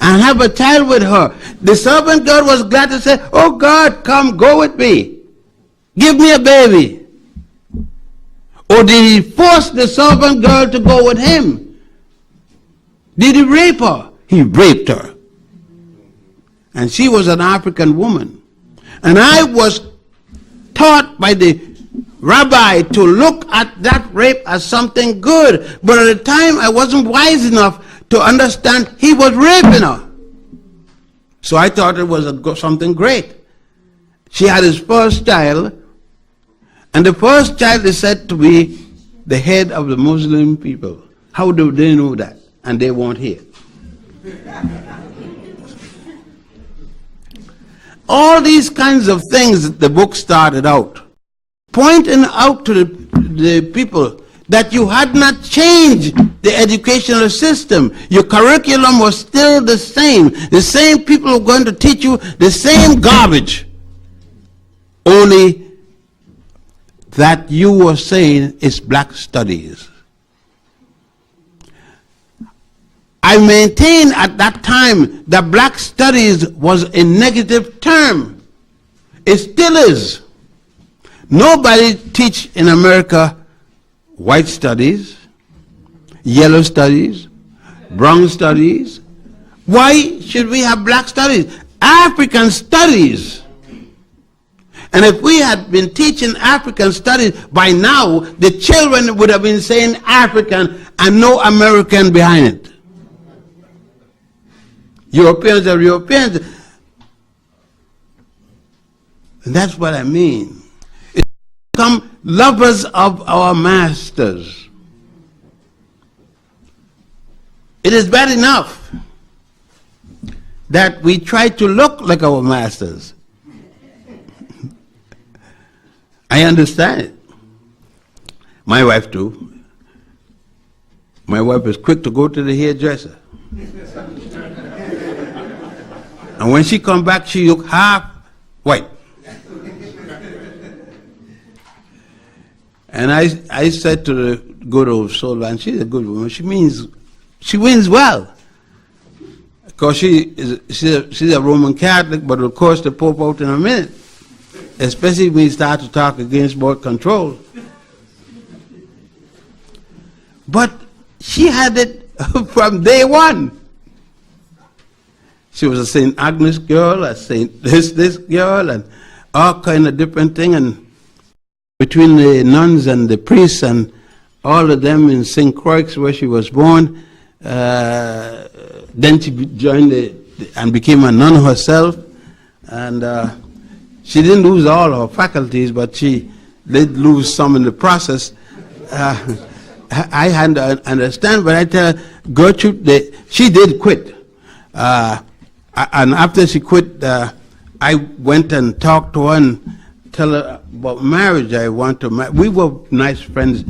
and have a child with her. The servant girl was glad to say, oh God, come, go with me. Give me a baby. Or did he force the servant girl to go with him? Did he rape her? He raped her. And she was an African woman. And I was taught by the rabbi to look at that rape as something good. But at the time I wasn't wise enough to understand he was raping her. So I thought it was something great. She had his first child. And the first child is said to be the head of the Muslim people. How do they know that? And they won't hear. All these kinds of things the book started out. pointing out to the people that you had not changed the educational system. Your curriculum was still the same. The same people were going to teach you the same garbage. Only that you were saying it's black studies. I maintained at that time that black studies was a negative term. It still is. Nobody teach in America white studies, yellow studies, brown studies. Why should we have black studies? African studies. And if we had been teaching African studies, by now the children would have been saying African and no American behind it. Europeans are Europeans. And that's what I mean. It's become lovers of our masters. It is bad enough that we try to look like our masters. I understand it. My wife too. My wife is quick to go to the hairdresser. And when she come back, she look half white. And I said to the good old soul, and she's a good woman, she wins well. Because she's a Roman Catholic, but of course the Pope out in a minute. Especially when he start to talk against birth control. But she had it from day one. She was a St. Agnes girl, a St. this girl, and all kind of different thing. And between the nuns and the priests and all of them in St. Croix where she was born, then she joined and became a nun herself. And she didn't lose all her faculties, but she did lose some in the process. I had to understand, but I tell her, Gertrude, she did quit. And after she quit, I went and talked to her and tell her about marriage. I want to marry. We were nice friends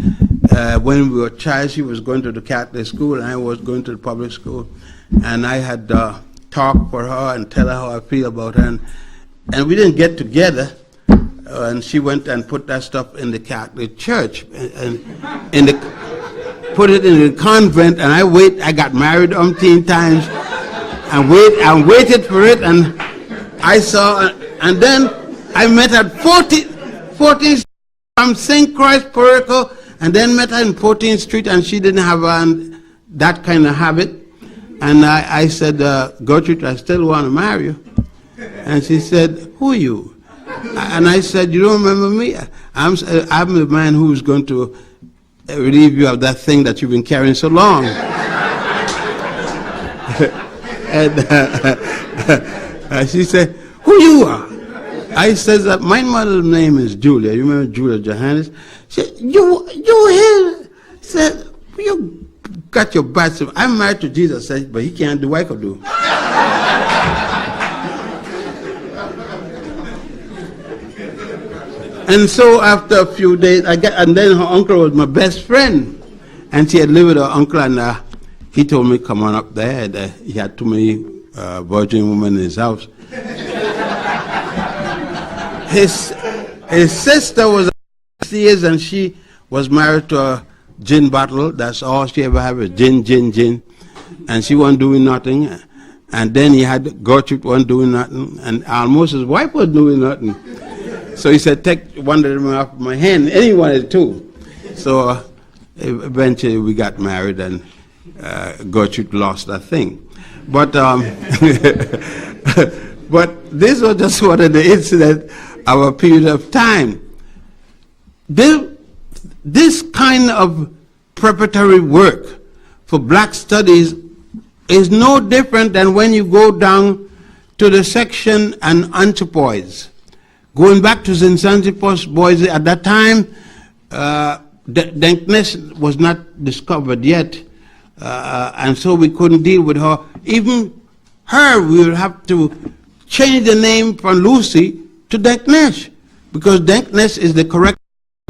when we were child. She was going to the Catholic school, and I was going to the public school. And I had talked for her and tell her how I feel about her. And we didn't get together. And she went and put that stuff in the Catholic church and put it in the convent. And I got married umpteen times. And waited for it, and I saw, and then I met her at 14th from St. Croix, Puerto Rico, and then met her in 14th Street, and she didn't have that kind of habit. And I said, Gertrude, I still want to marry you. And she said, who are you? And I said, you don't remember me? I'm the man who's going to relieve you of that thing that you've been carrying so long. And she said, who you are? I said that my mother's name is Julia. You remember Julia Johannes? She said, you here? Said, you got your bad stuff. I'm married to Jesus, said, but he can't do what I could do. And so after a few days, and then her uncle was my best friend. And she had lived with her uncle, and he told me, come on up there. He had too many virgin women in his house. His sister was 6 years, and she was married to a gin bottle. That's all she ever had was gin, gin, gin. And she wasn't doing nothing. And then he had Gertrude wasn't doing nothing. And almost his wife was doing nothing. So he said, take one of them off my hand. And he wanted two. So eventually we got married, and Gertrude lost that thing. But but this was just one of the incidents of a period of time. This kind of preparatory work for black studies is no different than when you go down to the section and anthropoids. Going back to Zinzanzi's boys, at that time, Denkness was not discovered yet, and so we couldn't deal with her. Even her, we would have to change the name from Lucy to Denknesh, because Denkness is the correct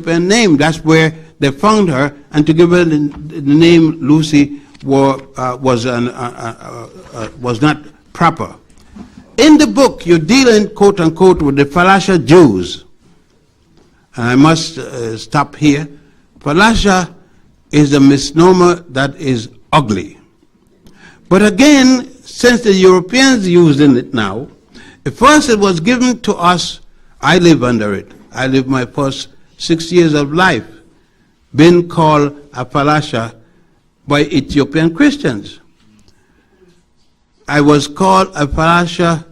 name. That's where they found her, and to give her the name Lucy was not proper. In the book, you're dealing, quote unquote, with the Falasha Jews. And I must stop here. Falasha is a misnomer that is ugly. But again, since the Europeans using it now, at first it was given to us. I live under it. I lived my first 6 years of life being called a Falasha by Ethiopian Christians. I was called a Falasha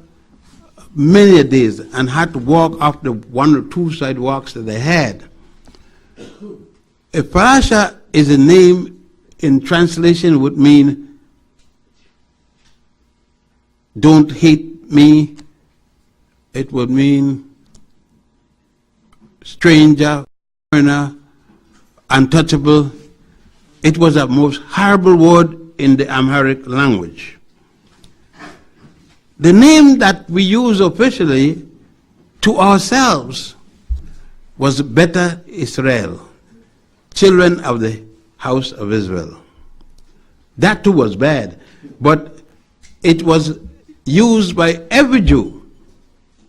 many days and had to walk off the 1 or 2 sidewalks that they had. A Falasha is a name, in translation would mean don't hate me. It would mean stranger, foreigner, untouchable. It was a most horrible word in the Amharic language. The name that we use officially to ourselves was Beta Israel, children of the house of Israel. That too was bad, but it was used by every Jew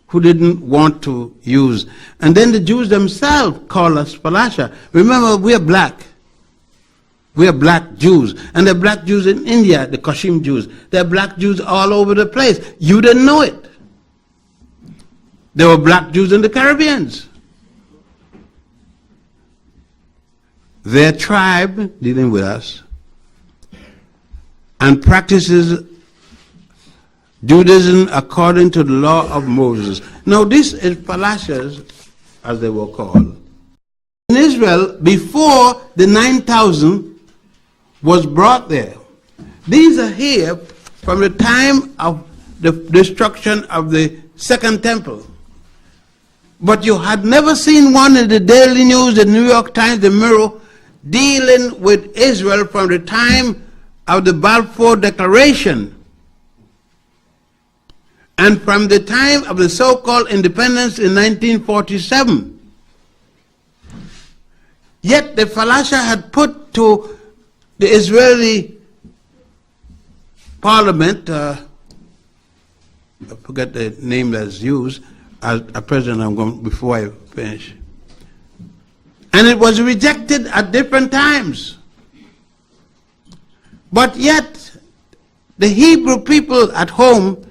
who didn't want to use. And then the Jews themselves call us Falasha. Remember, we are black. We are black Jews. And there are black Jews in India, the Kashim Jews. There are black Jews all over the place. You didn't know it. There were black Jews in the Caribbean. Their tribe, dealing with us, and practices Judaism according to the law of Moses. Now this is Falashas, as they were called. In Israel, before the 9,000 was brought there. These are here from the time of the destruction of the Second Temple. But you had never seen one in the Daily News, the New York Times, the Mirror, dealing with Israel from the time of the Balfour Declaration and from the time of the so-called independence in 1947. Yet the Falasha had put to the Israeli parliament, I forget the name that's used, as a president, I'm going, before I finish. And it was rejected at different times. But yet, the Hebrew people at home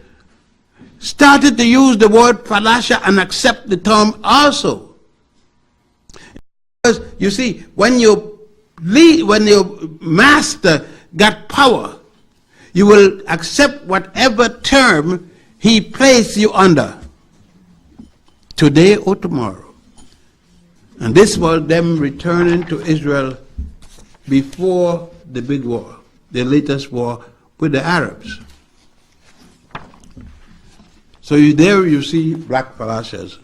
started to use the word Falasha and accept the term also. Because you see, when your master got power, you will accept whatever term he placed you under, today or tomorrow. And this was them returning to Israel before the big war, the latest war with the Arabs. So there you see black Falashas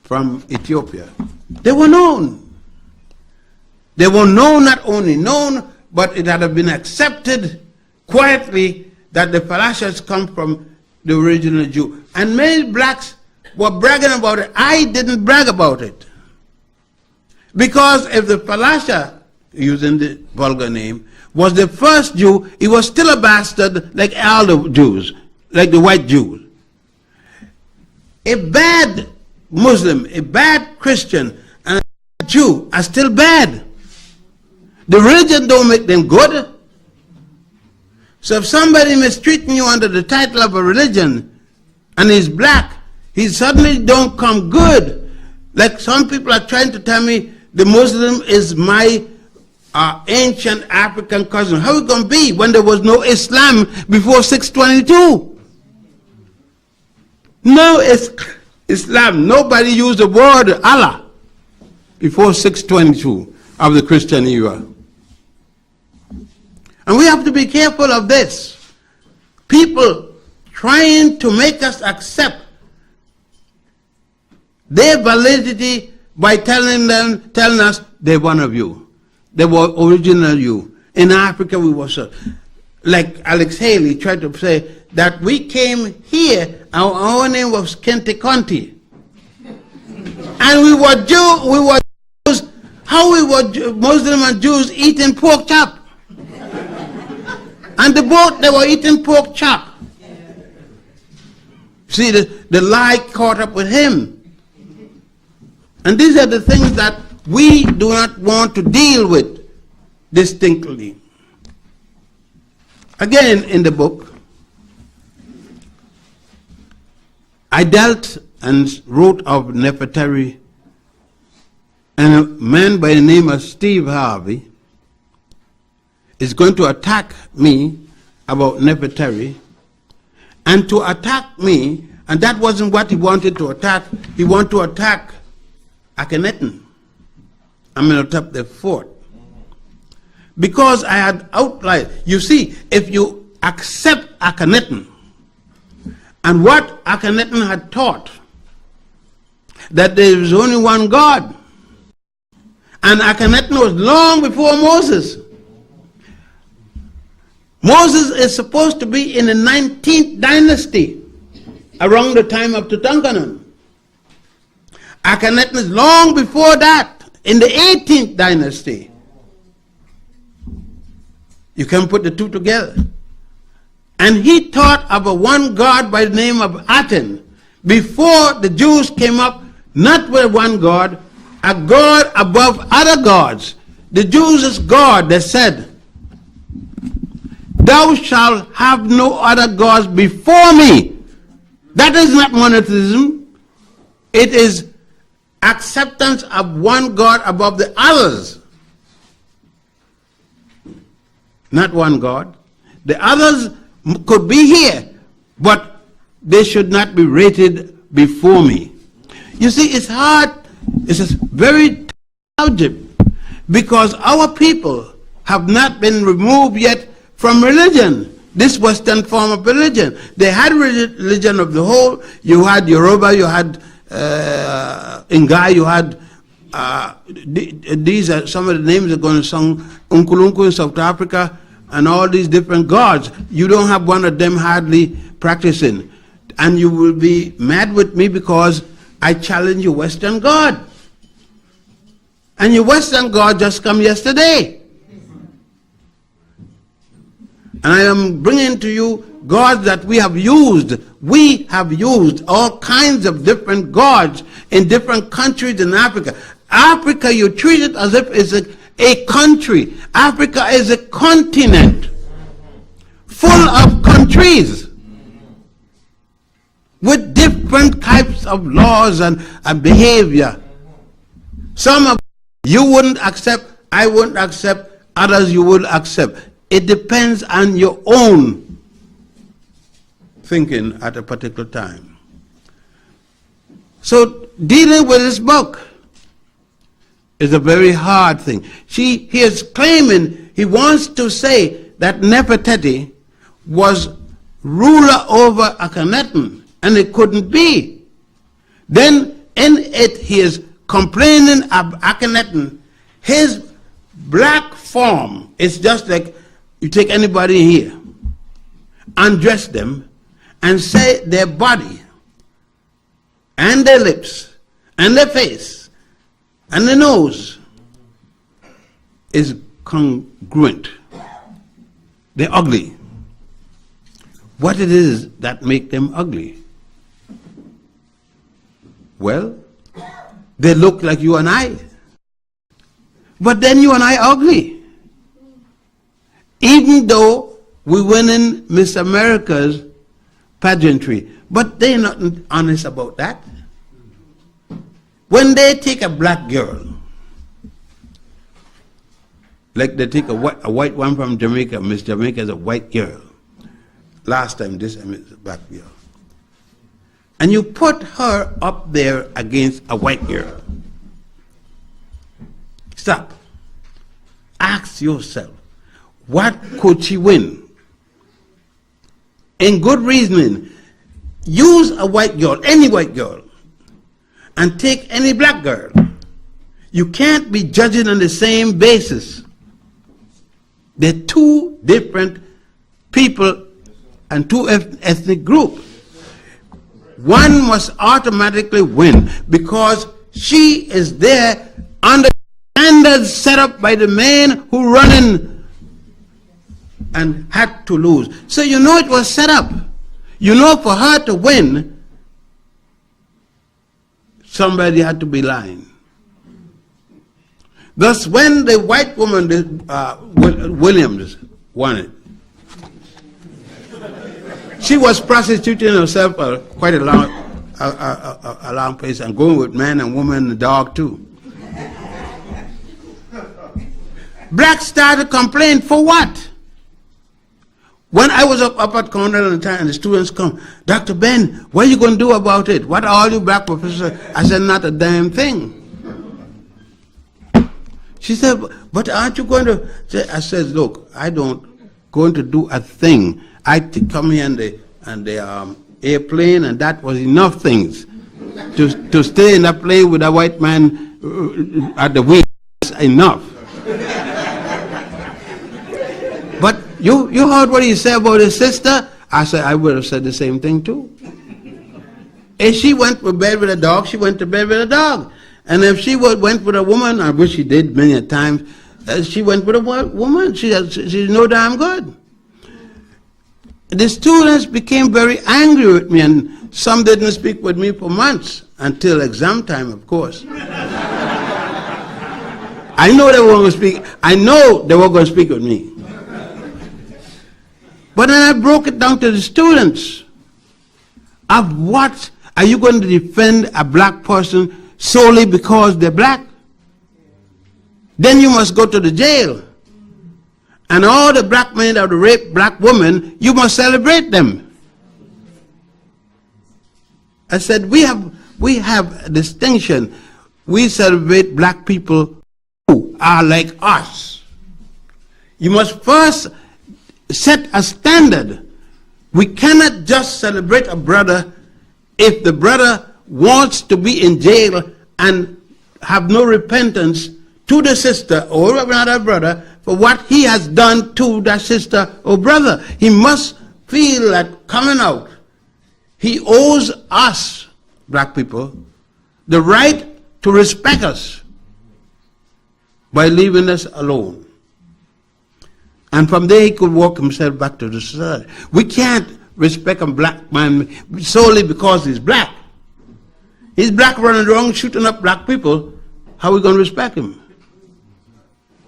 from Ethiopia. They were known. They were known, not only known, but it had been accepted quietly that the Falashas come from the original Jew. And many blacks were bragging about it. I didn't brag about it. Because if the Falasha, using the vulgar name, was the first Jew, he was still a bastard like all the Jews, like the white Jews. A bad Muslim, a bad Christian, and a Jew are still bad. The religion don't make them good. So if somebody mistreating you under the title of a religion and he's black, he suddenly don't come good. Like some people are trying to tell me the Muslim is my ancient African cousin. How it going to be when there was no Islam before 622? No Islam. Nobody used the word Allah before 622 of the Christian era. And we have to be careful of this. People trying to make us accept their validity by telling us they're one of you. They were original you. In Africa we were so. Like Alex Haley tried to say that we came here, our name was Kente Conti. And we were Jew, we were How we were Muslim and Jews eating pork chop? And both they were eating pork chop. See, the lie caught up with him. And these are the things that we do not want to deal with distinctly. Again, in the book, I dealt and wrote of Nefertari, and a man by the name of Steve Harvey is going to attack me about Nefertari, and to attack me, and that wasn't what he wanted to attack. He wanted to attack Akhenaten, Amenhotep IV, because I had outlined. You see, if you accept Akhenaten and what Akhenaten had taught, that there is only one God, and Akhenaten was long before Moses. Moses is supposed to be in the 19th dynasty, around the time of Tutankhamun. Akhenaten is long before that, in the 18th dynasty. You can put the two together. And he taught of a one God by the name of Aten. Before the Jews came up, not with one God, a God above other gods. The Jews' God, they said, thou shalt have no other gods before me. That is not monotheism. It is acceptance of one God above the others. Not one God. The others could be here, but they should not be rated before me. You see, it's hard, it's a very subject, because our people have not been removed yet from religion, this Western form of religion. They had religion of the whole. You had Yoruba, you had Ngai, you had, these are some of the names are going to sing, Unkulunku in South Africa, and all these different gods. You don't have one of them hardly practicing. And you will be mad with me because I challenge your Western God. And your Western God just come yesterday. And I am bringing to you gods that we have used. We have used all kinds of different gods in different countries in Africa. Africa, you treat it as if it's a country. Africa is a continent full of countries with different types of laws and behavior. Some of you wouldn't accept, I wouldn't accept, others you would accept. It depends on your own thinking at a particular time. So dealing with this book is a very hard thing. He is claiming, he wants to say that Nefertiti was ruler over Akhenaten, and it couldn't be. Then in it he is complaining of Akhenaten. His black form is just like you take anybody here, undress them, and say their body, and their lips, and their face, and the nose is congruent. They're ugly. What it is that make them ugly? Well, they look like you and I. But then you and I are ugly. Even though we win in Miss America's pageantry. But they're not honest about that. When they take a black girl, like they take a white one from Jamaica, Miss Jamaica is a white girl. Last time, this time it's a black girl. And you put her up there against a white girl. Stop. Ask yourself, what could she win? In good reasoning, use a white girl, any white girl, and take any black girl. You can't be judging on the same basis. They're two different people and two ethnic groups. One must automatically win because she is there under standards set up by the man who running and had to lose. So you know it was set up. You know for her to win, somebody had to be lying. Thus, when the white woman, Williams, won it, she was prostituting herself quite a long place and going with men and women and the dog too. Blacks started to complain for what? When I was up at Cornell at the time and the students come, Dr. Ben, what are you going to do about it? What are all you black professors? I said, not a damn thing. She said, but aren't you going to? I said, look, I don't going to do a thing. I come here on the airplane, and that was enough things to stay in a plane with a white man at the wheel. Enough. But you heard what he said about his sister? I said, I would have said the same thing too. If she went to bed with a dog, she went to bed with a dog. And if she went with a woman, I wish she did many a times, she went with a woman. She's no damn good. The students became very angry with me, and some didn't speak with me for months, until exam time, of course. I know they were going to speak. I know they were going to speak with me. But then I broke it down to the students. Of what are you going to defend a black person solely because they're black? Then you must go to the jail. And all the black men that rape black women, you must celebrate them. I said, we have a distinction. We celebrate black people who are like us. You must first set a standard. We cannot just celebrate a brother if the brother wants to be in jail and have no repentance to the sister or another brother for what he has done to that sister or brother. He must feel that coming out. He owes us, black people, the right to respect us by leaving us alone. And from there he could walk himself back to the society. We can't respect a black man solely because he's black. He's black running around shooting up black people. How are we going to respect him?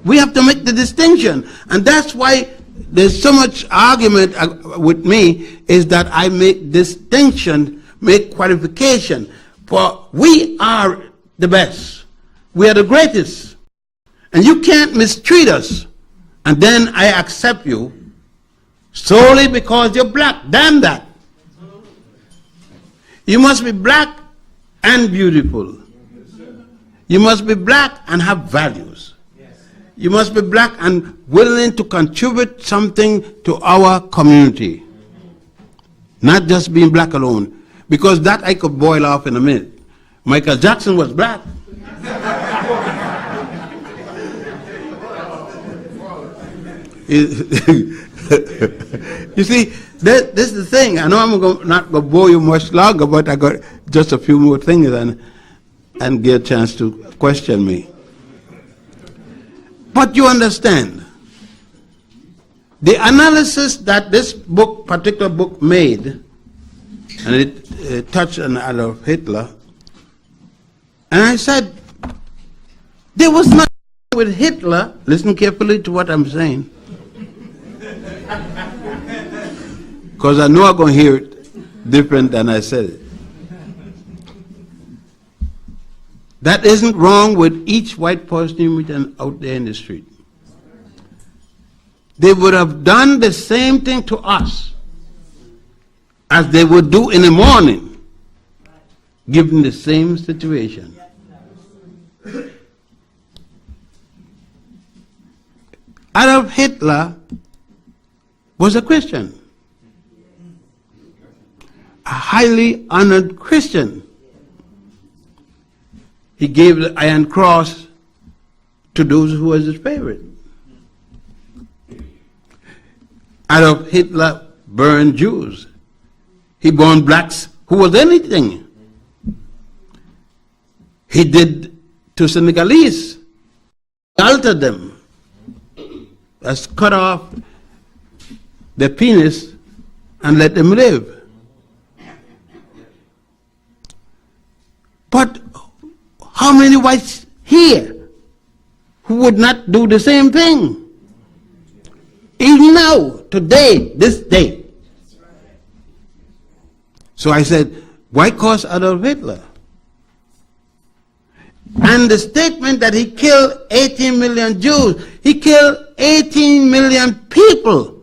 We have to make the distinction. And that's why there's so much argument with me, is that I make distinction, make qualification. For we are the best. We are the greatest. And you can't mistreat us. And then I accept you solely because you're black. Damn that. You must be black and beautiful. You must be black and have values. You must be black and willing to contribute something to our community. Not just being black alone. Because that I could boil off in a minute. Michael Jackson was black. You see, this is the thing. I know I'm not going to bore you much longer, but I got just a few more things and get a chance to question me. But you understand, the analysis that this book, particular book, made, and it touched on Adolf Hitler, and I said, there was nothing with Hitler. Listen carefully to what I'm saying, because I know I'm going to hear it different than I said it. That isn't wrong with each white person you meet out there in the street. They would have done the same thing to us as they would do in the morning, given the same situation. Adolf Hitler was a Christian, a highly honored Christian. He gave the Iron Cross to those who was his favorite. Adolf Hitler burned Jews. He burned blacks who was anything. He did to Senegalese shelter them, has cut off their penis and let them live. But how many whites here who would not do the same thing? Even now, today, this day. So I said, why cause Adolf Hitler? And the statement that he killed 18 million Jews, he killed 18 million people,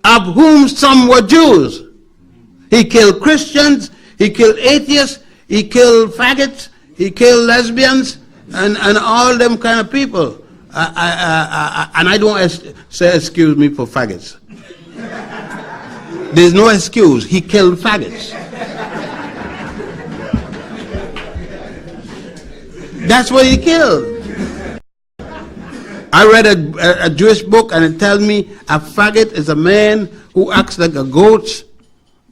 of whom some were Jews. He killed Christians, he killed atheists, he killed faggots, he killed lesbians, and all them kind of people. And I don't say excuse me for faggots. There's no excuse. He killed faggots. That's what he killed. I read a Jewish book, and it tells me a faggot is a man who acts like a goat,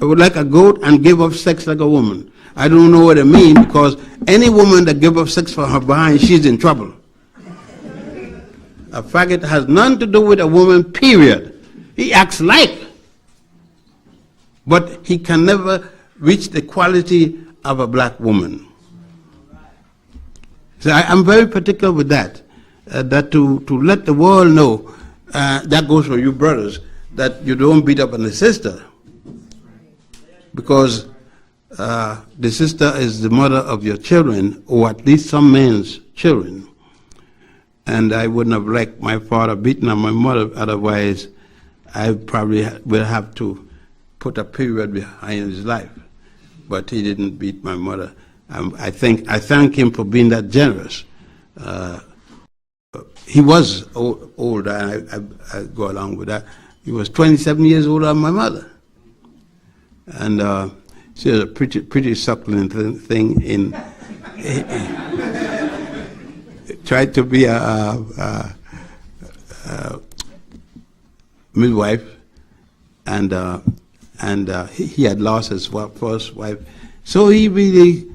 and give up sex like a woman. I don't know what it means, because any woman that gives up sex for her behind, she's in trouble. A faggot has nothing to do with a woman, period. He acts like, but he can never reach the quality of a black woman. So I'm very particular with that, that to let the world know, that goes for you brothers, that you don't beat up on the sister, because the sister is the mother of your children, or at least some men's children. And I wouldn't have liked my father beating on my mother, otherwise I probably will have to put a period behind his life. But he didn't beat my mother. I thank him for being that generous. He was older, and I go along with that. He was 27 years older than my mother. And she was a pretty succulent thing. Tried to be a midwife, and he had lost his first wife. So he really,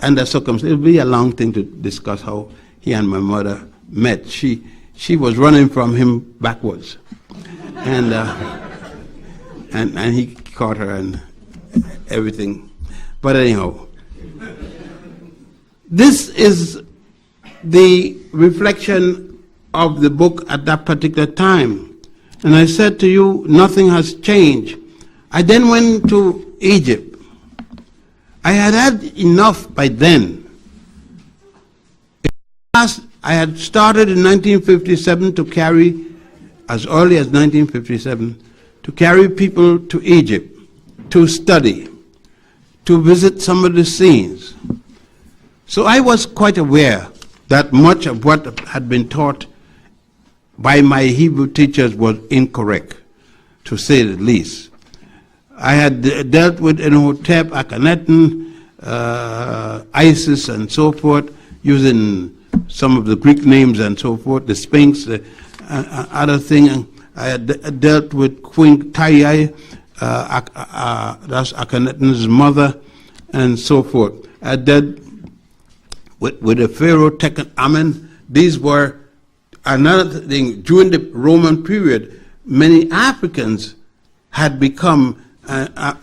under circumstances, it would be a long thing to discuss how he and my mother met. She was running from him backwards, and he caught her and everything. But anyhow, this is the reflection of the book at that particular time. And I said to you, nothing has changed. I then went to Egypt. I had had enough by then. I had started in 1957 to carry, as early as 1957, to carry people to Egypt, to study, to visit some of the scenes. So I was quite aware that much of what had been taught by my Hebrew teachers was incorrect, to say the least. I had dealt with Imhotep, Akhenaten, Isis, and so forth, using some of the Greek names and so forth, the Sphinx, other thing. I had dealt with Queen Tiye, that's Akhenaten's mother, and so forth. I dealt with the Pharaoh Tekken-Amen. These were another thing. During the Roman period, many Africans had become,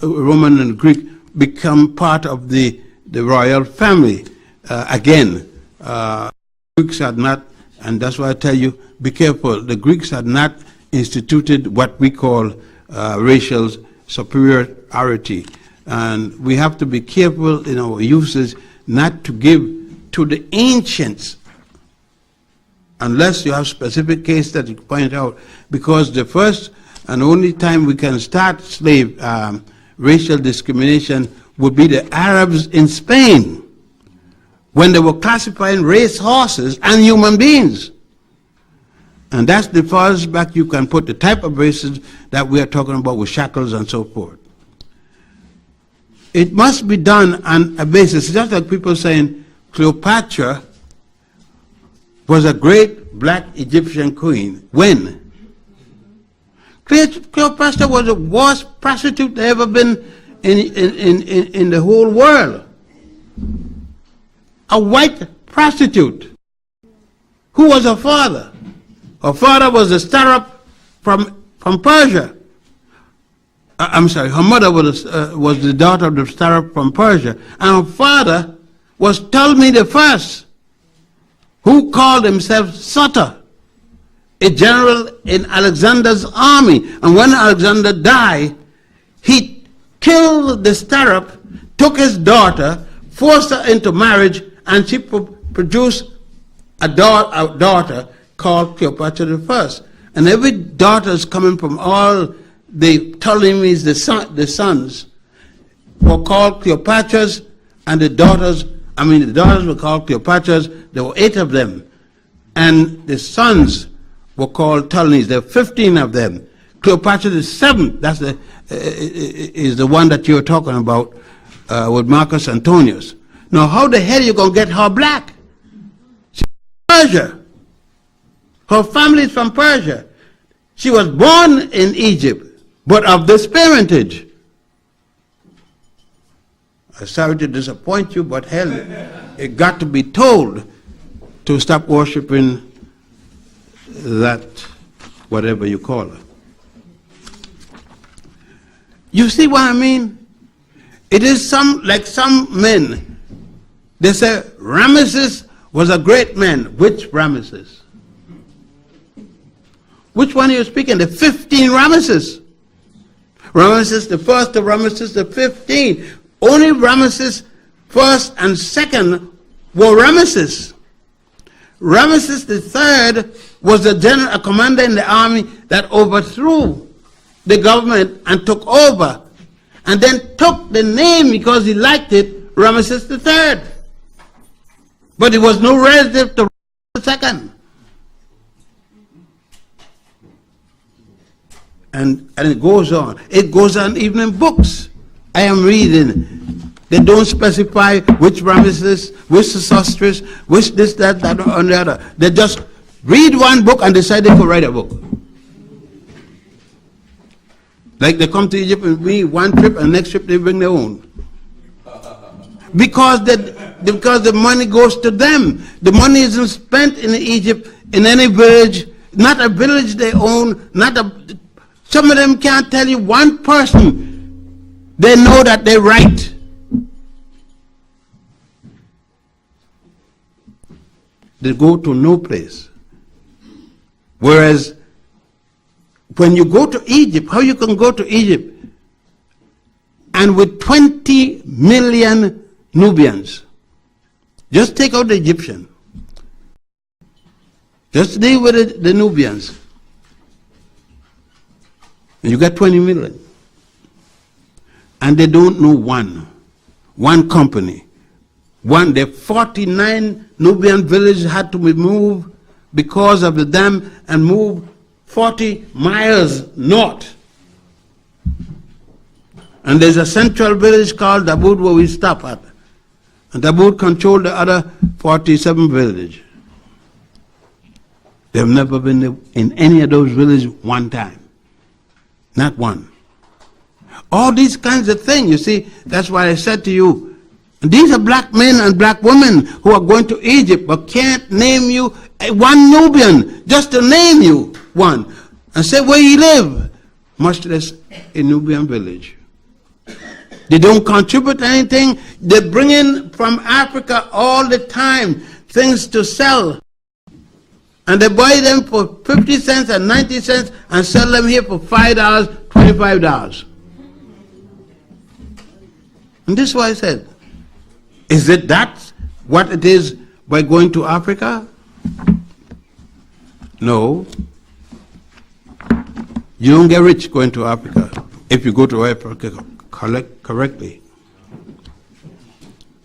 Roman and Greek, become part of the royal family. Greeks had not, and that's why I tell you, be careful. The Greeks had not instituted what we call racial superiority. And we have to be careful in our uses not to give to the ancients, unless you have specific case that you point out, because the first and only time we can start racial discrimination would be the Arabs in Spain, when they were classifying race horses and human beings. And that's the farthest back you can put the type of races that we are talking about with shackles and so forth. It must be done on a basis, just like people saying Cleopatra was a great black Egyptian queen. When? Cleopatra was the worst prostitute that ever been in the whole world. A white prostitute. Who was her father? Her father was a Starop from Persia. I'm sorry, her mother was the daughter of the Starop from Persia. And her father was Ptolemy the First, who called himself Sutter, a general in Alexander's army. And when Alexander died, he killed the Starop, took his daughter, forced her into marriage, and she produced a daughter called Cleopatra the First. And every daughter is coming from all the Ptolemies, the sons, were called Cleopatras, and the daughters were called Cleopatras. There were 8 of them. And the sons were called Ptolemies. There were 15 of them. Cleopatra the 7th, that's is the one that you're talking about with Marcus Antonius. Now, how the hell are you going to get her black? She's from Persia. Her family is from Persia. She was born in Egypt, but of this parentage. I'm sorry to disappoint you, but hell, it got to be told to stop worshiping that, whatever you call her. You see what I mean? It is like some men, they say Ramesses was a great man. Which Ramesses? Which one are you speaking? The 15 Ramesses. Ramesses the first, the Ramesses the 15. Only Ramesses first and second were Ramesses. Ramesses the third was the general, a commander in the army that overthrew the government and took over, and then took the name because he liked it, Ramesses the third. But he was no relative to Ramesses the second. And it goes on. It goes on even in books. I am reading. They don't specify which Ramesses, which Sosostris, which this, that, and the other. They just read one book and decide they could write a book. Like they come to Egypt and read one trip, and next trip they bring their own. Because the money goes to them. The money isn't spent in Egypt, in any village, not a village they own, some of them can't tell you one person they know that they're right. They go to no place. Whereas when you go to Egypt, how you can go to Egypt and with 20 million Nubians, just take out the Egyptian, just deal with the Nubians, and you got 20 million. And they don't know one company. The 49 Nubian villages had to be moved because of the dam and moved 40 miles north. And there's a central village called Dabud where we stop at. And Dabud controlled the other 47 villages. They've never been in any of those villages one time. Not one. All these kinds of things, you see, that's why I said to you, these are black men and black women who are going to Egypt but can't name you one Nubian, just to name you one, and say where you live, much less a Nubian village. They don't contribute anything. They bring in from Africa all the time things to sell. And they buy them for 50 cents and 90 cents and sell them here for $5, $25. And this is why I said, is it that what it is by going to Africa? No. You don't get rich going to Africa if you go to Africa correctly.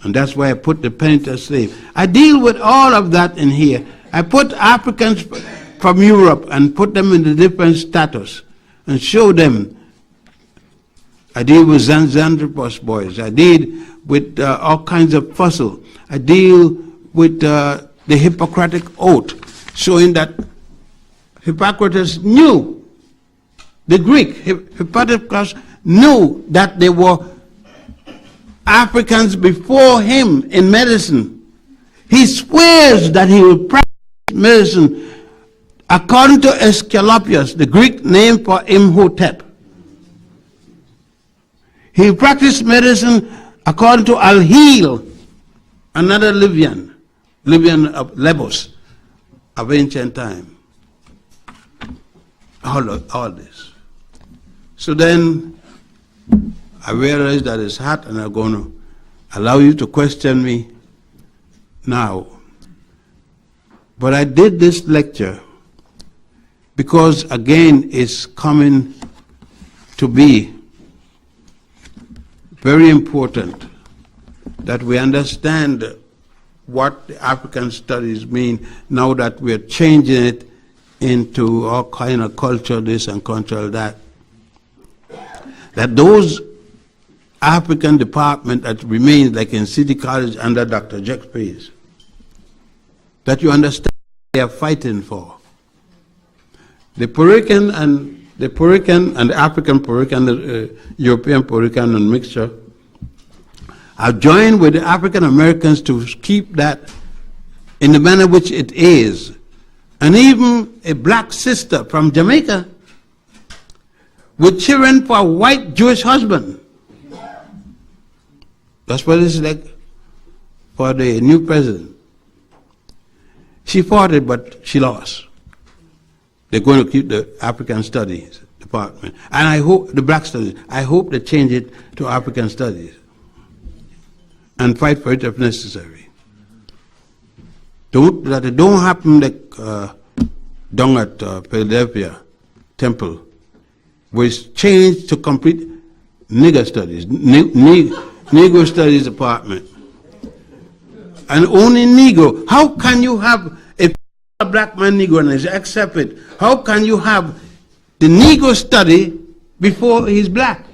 And that's why I put the penitent slave. I deal with all of that in here. I put Africans from Europe and put them in the different status and show them. I deal with Xanthropus boys. I deal with all kinds of fossil. I deal with the Hippocratic Oath, showing that Hippocrates knew, the Greek, Hippocrates knew that there were Africans before him in medicine. He swears that he will practice medicine according to Asclepius, the Greek name for Imhotep. He practiced medicine according to Al-Hil, another Libyan of Lebos of ancient time. All this. So then I realized that it's hard, and I'm going to allow you to question me now. But I did this lecture because, again, it's coming to be very important that we understand what the African studies mean now that we're changing it into all kind of culture this and culture that. That those African department that remains, like in City College under Dr. Jack Pace, that you understand what they are fighting for. The Puerto Rican and the African Puerto Rican, the European Puerto Rican and mixture have joined with the African Americans to keep that in the manner which it is. And even a black sister from Jamaica with children for a white Jewish husband. That's what it's like for the new president. She fought it, but she lost. They're going to keep the African Studies department. And I hope, the black studies, I hope they change it to African Studies and fight for it if necessary. That it don't happen like down at Philadelphia Temple, where it's changed to complete nigger studies, Negro Studies Department. And only Negro. How can you have a black man Negro and accept it? How can you have the Negro study before he's black?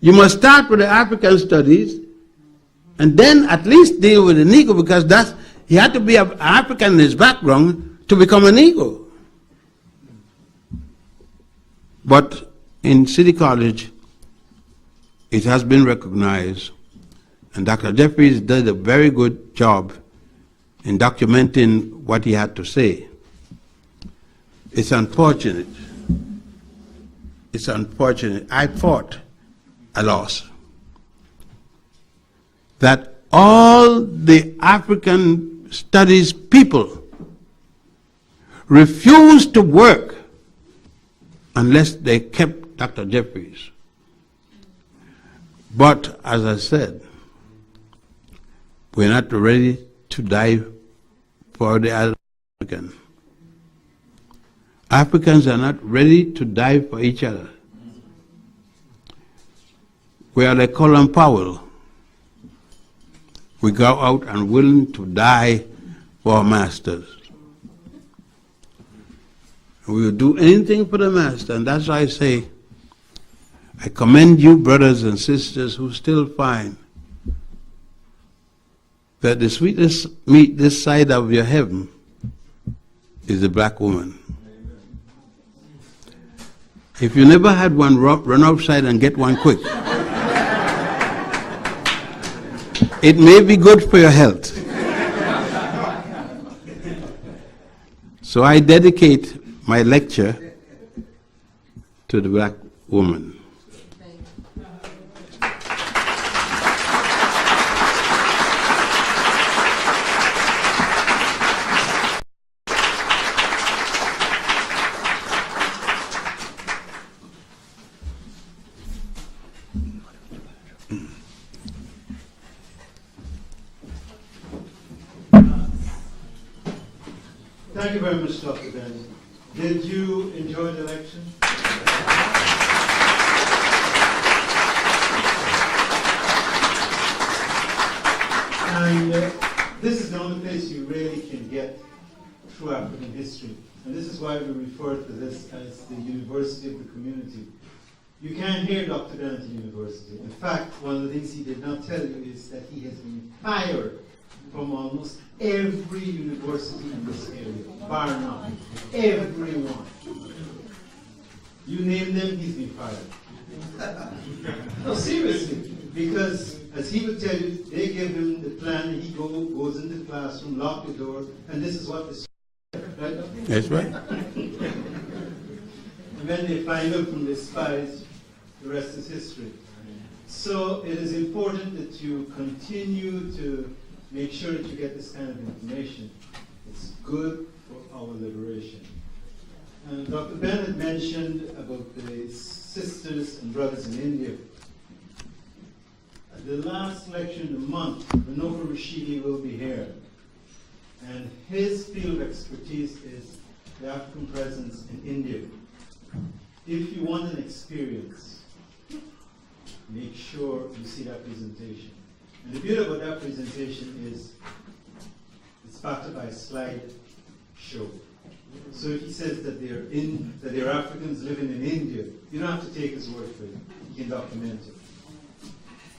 You must start with the African studies and then at least deal with the Negro, because he had to be an African in his background to become a Negro. But in City College, it has been recognized, and Dr. Jeffries did a very good job in documenting what he had to say. It's unfortunate. It's unfortunate. I fought a loss. That all the African studies people refused to work unless they kept Dr. Jeffries. But as I said, we're not ready to die for the African. Africans are not ready to die for each other. We are like Colin Powell. We go out and willing to die for our masters. We will do anything for the master, and that's why I say, I commend you, brothers and sisters, who still find that the sweetest meat this side of your heaven is a black woman. If you never had one, run outside and get one quick. It may be good for your health. So I dedicate my lecture to the black woman. Thank you very much, Dr. Benny. Did you enjoy the lecture? And this is the only place you really can get true African history. And this is why we refer to this as the University of the Community. You can't hear Dr. Benny at the university. In fact, one of the things he did not tell you is that he has been fired from almost every university in this area, bar none. Everyone. You name them, he's been fired. No, seriously. Because, as he would tell you, they give him the plan, he goes into the classroom, lock the door, and this is what the Right? That's right. And when they find out from the spies, the rest is history. So it is important that you continue to make sure that you get this kind of information. It's good for our liberation. And Dr. Bennett mentioned about the sisters and brothers in India. At the last lecture in the month, Ranoka Rashidi will be here. And his field of expertise is the African presence in India. If you want an experience, make sure you see that presentation. And the beauty about that presentation is it's backed up by a slide show. So if he says that they're Africans living in India, you don't have to take his word for it. You can document it.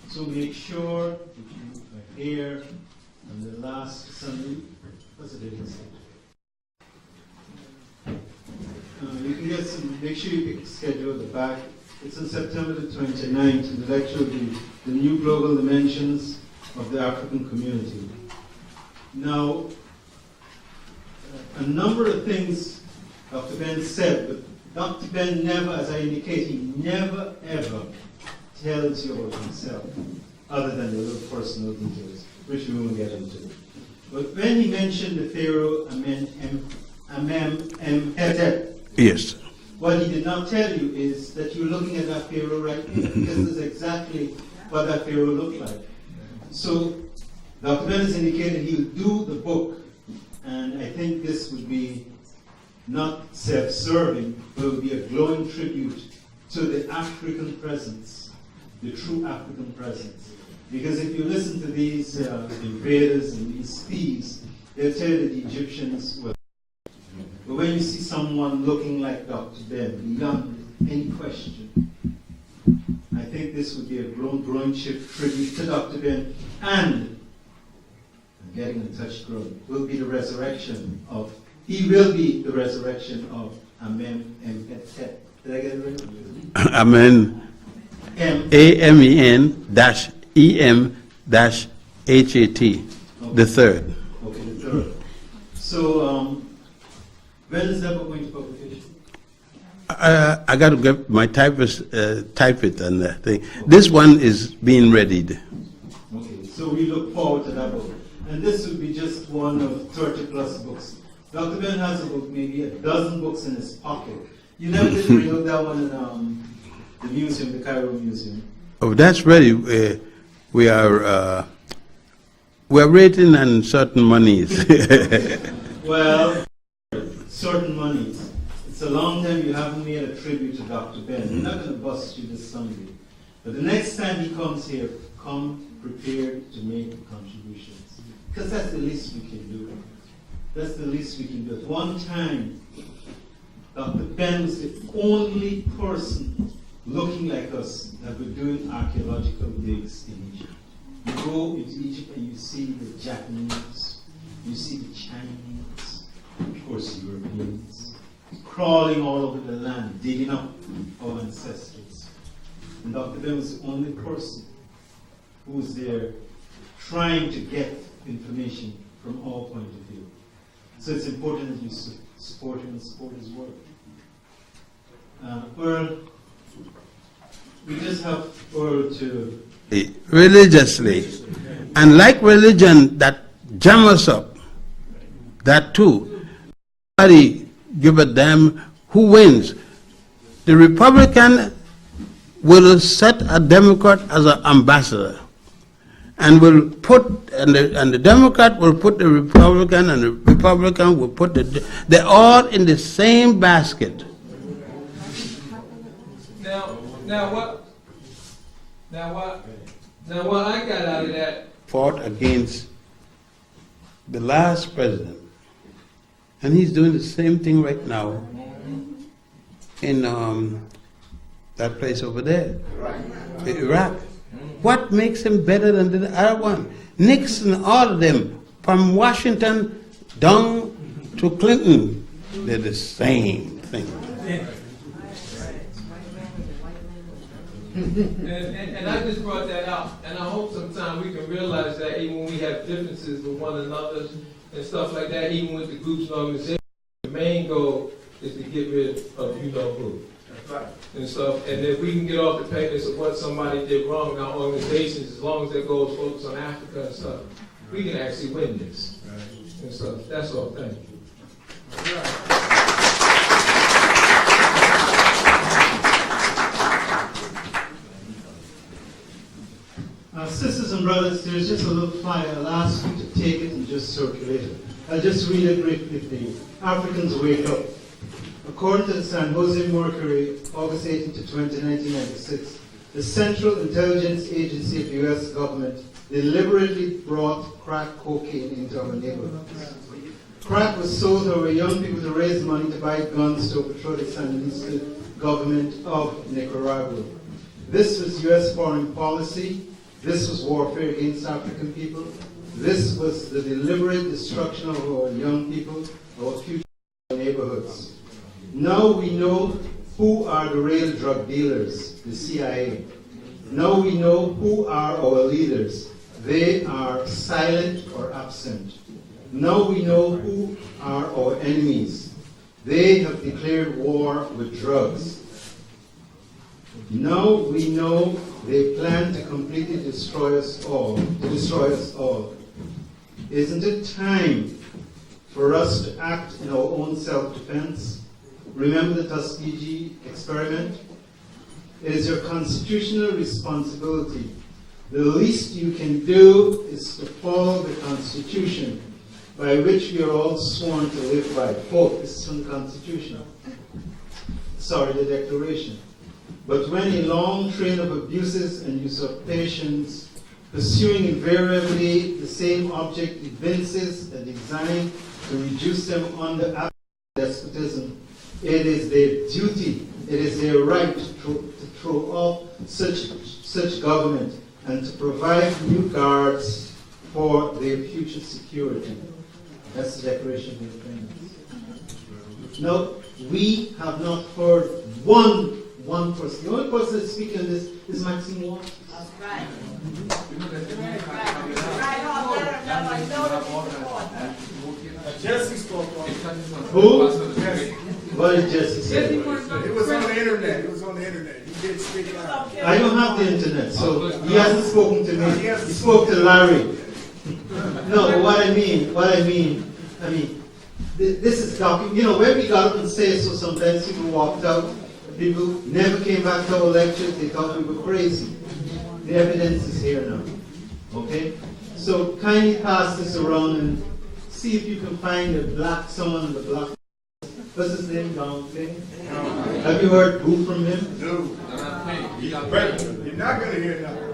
So make sure that you are here on the last Sunday. What's the date? You can get some, make sure you pick a schedule at the back. It's on September the 29th, and the lecture will be the new global dimensions of the African community. Now, a number of things Dr. Ben said, but Dr. Ben never, as I indicated, he never ever tells you about himself, other than the little personal details, which we won't get into. But when he mentioned the Pharaoh Amenhotep, Yes. what he did not tell you is that you're looking at that Pharaoh right here. This is exactly what that Pharaoh looked like. So Dr. Ben has indicated he'll do the book, and I think this would be not self-serving, but it would be a glowing tribute to the African presence, the true African presence. Because if you listen to these invaders and these thieves, they'll tell you that the Egyptians were. But when you see someone looking like Dr. Ben, beyond any question, I think this would be a growing tribute to Dr. Ben, and I'm getting in touch growing, will be the resurrection of, he will be the resurrection of Amenhotep. Did I get it right? Amen. AMEN-EM-HAT, the third. Okay, the third. So, when is that book going to publication? I got to get my typist type it and that thing. This one is being readied. Okay, so we look forward to that book. And this will be just one of 30 plus books. Dr. Ben has about maybe a dozen books in his pocket. You never did bring out that one in the museum, the Cairo Museum. Oh, that's ready. We are waiting on certain monies. Well, certain monies. It's a long time you haven't made a tribute to Dr. Ben. We're not going to bust you this Sunday. But the next time he comes here, come prepared to make contributions. Because that's the least we can do. That's the least we can do. At one time, Dr. Ben was the only person looking like us that were doing archaeological digs in Egypt. You go into Egypt and you see the Japanese, you see the Chinese, of course Europeans, crawling all over the land, digging up our ancestors. And Dr. Ben was the only person who was there trying to get information from our point of view. So it's important that you support him and support his work. Earl, we just have Earl to... Religiously. And like religion that jam us up, that too. Nobody give a damn who wins. The Republican will set a Democrat as an ambassador, and will put the Democrat will put the Republican, and the Republican will put they're all in the same basket. Now what I got out of that, Fought against the last president, and he's doing the same thing right now in that place over there, Iraq. What makes him better than the other one? Nixon, all of them, from Washington down to Clinton, they're the same thing. and I just brought that out, and I hope sometime we can realize that even when we have differences with one another and stuff like that, even with the groups and organizations, The main goal is to get rid of you-know-who. That's right. And stuff, and if we can get off the papers of what somebody did wrong in our organizations, as long as that goes focus on Africa and stuff, we can actually win this. And stuff. That's all. Thank you. Sisters and brothers, there's just a little flyer. I'll ask you to take it and just circulate it. I'll just read it briefly. Africans wake up. According to the San Jose Mercury, August 18 to 20, 1996, the Central Intelligence Agency of the U.S. government deliberately brought crack cocaine into our neighborhoods. Crack was sold to our young people to raise money to buy guns to overthrow the Sandinista government of Nicaragua. This was U.S. foreign policy. This was warfare against African people. This was the deliberate destruction of our young people, our future neighborhoods. Now we know who are the real drug dealers, the CIA. Now we know who are our leaders. They are silent or absent. Now we know who are our enemies. They have declared war with drugs. Now we know they plan to completely destroy us all. Isn't it time for us to act in our own self-defense? Remember the Tuskegee experiment? It is your constitutional responsibility. The least you can do is to follow the Constitution, by which we are all sworn to live by. Quote, this is from the Constitution. Sorry, the Declaration. But when a long train of abuses and usurpations, pursuing invariably the same object, evinces a design to reduce them under despotism, it is their duty, it is their right to throw off such government and to provide new guards for their future security. That's the Declaration of Independence. Now, we have not heard one person. The only person that's speaking on this is Maxine Watts. That's right. Jesse spoke on it. Who? Jesse. What did Jesse say? It was on the internet. It was on the internet. He did speak out. I don't have the internet, so he hasn't spoken to me. He spoke to Larry. No, but what I mean, this is document. You know, when we got up and say so, sometimes people walked out. People never came back to our lectures. They thought we were crazy. The evidence is here now. Okay? So kindly pass this around and see if you can find someone in the black. What's his name? Don King? Have you heard boo from him? No. You're not going to hear nothing.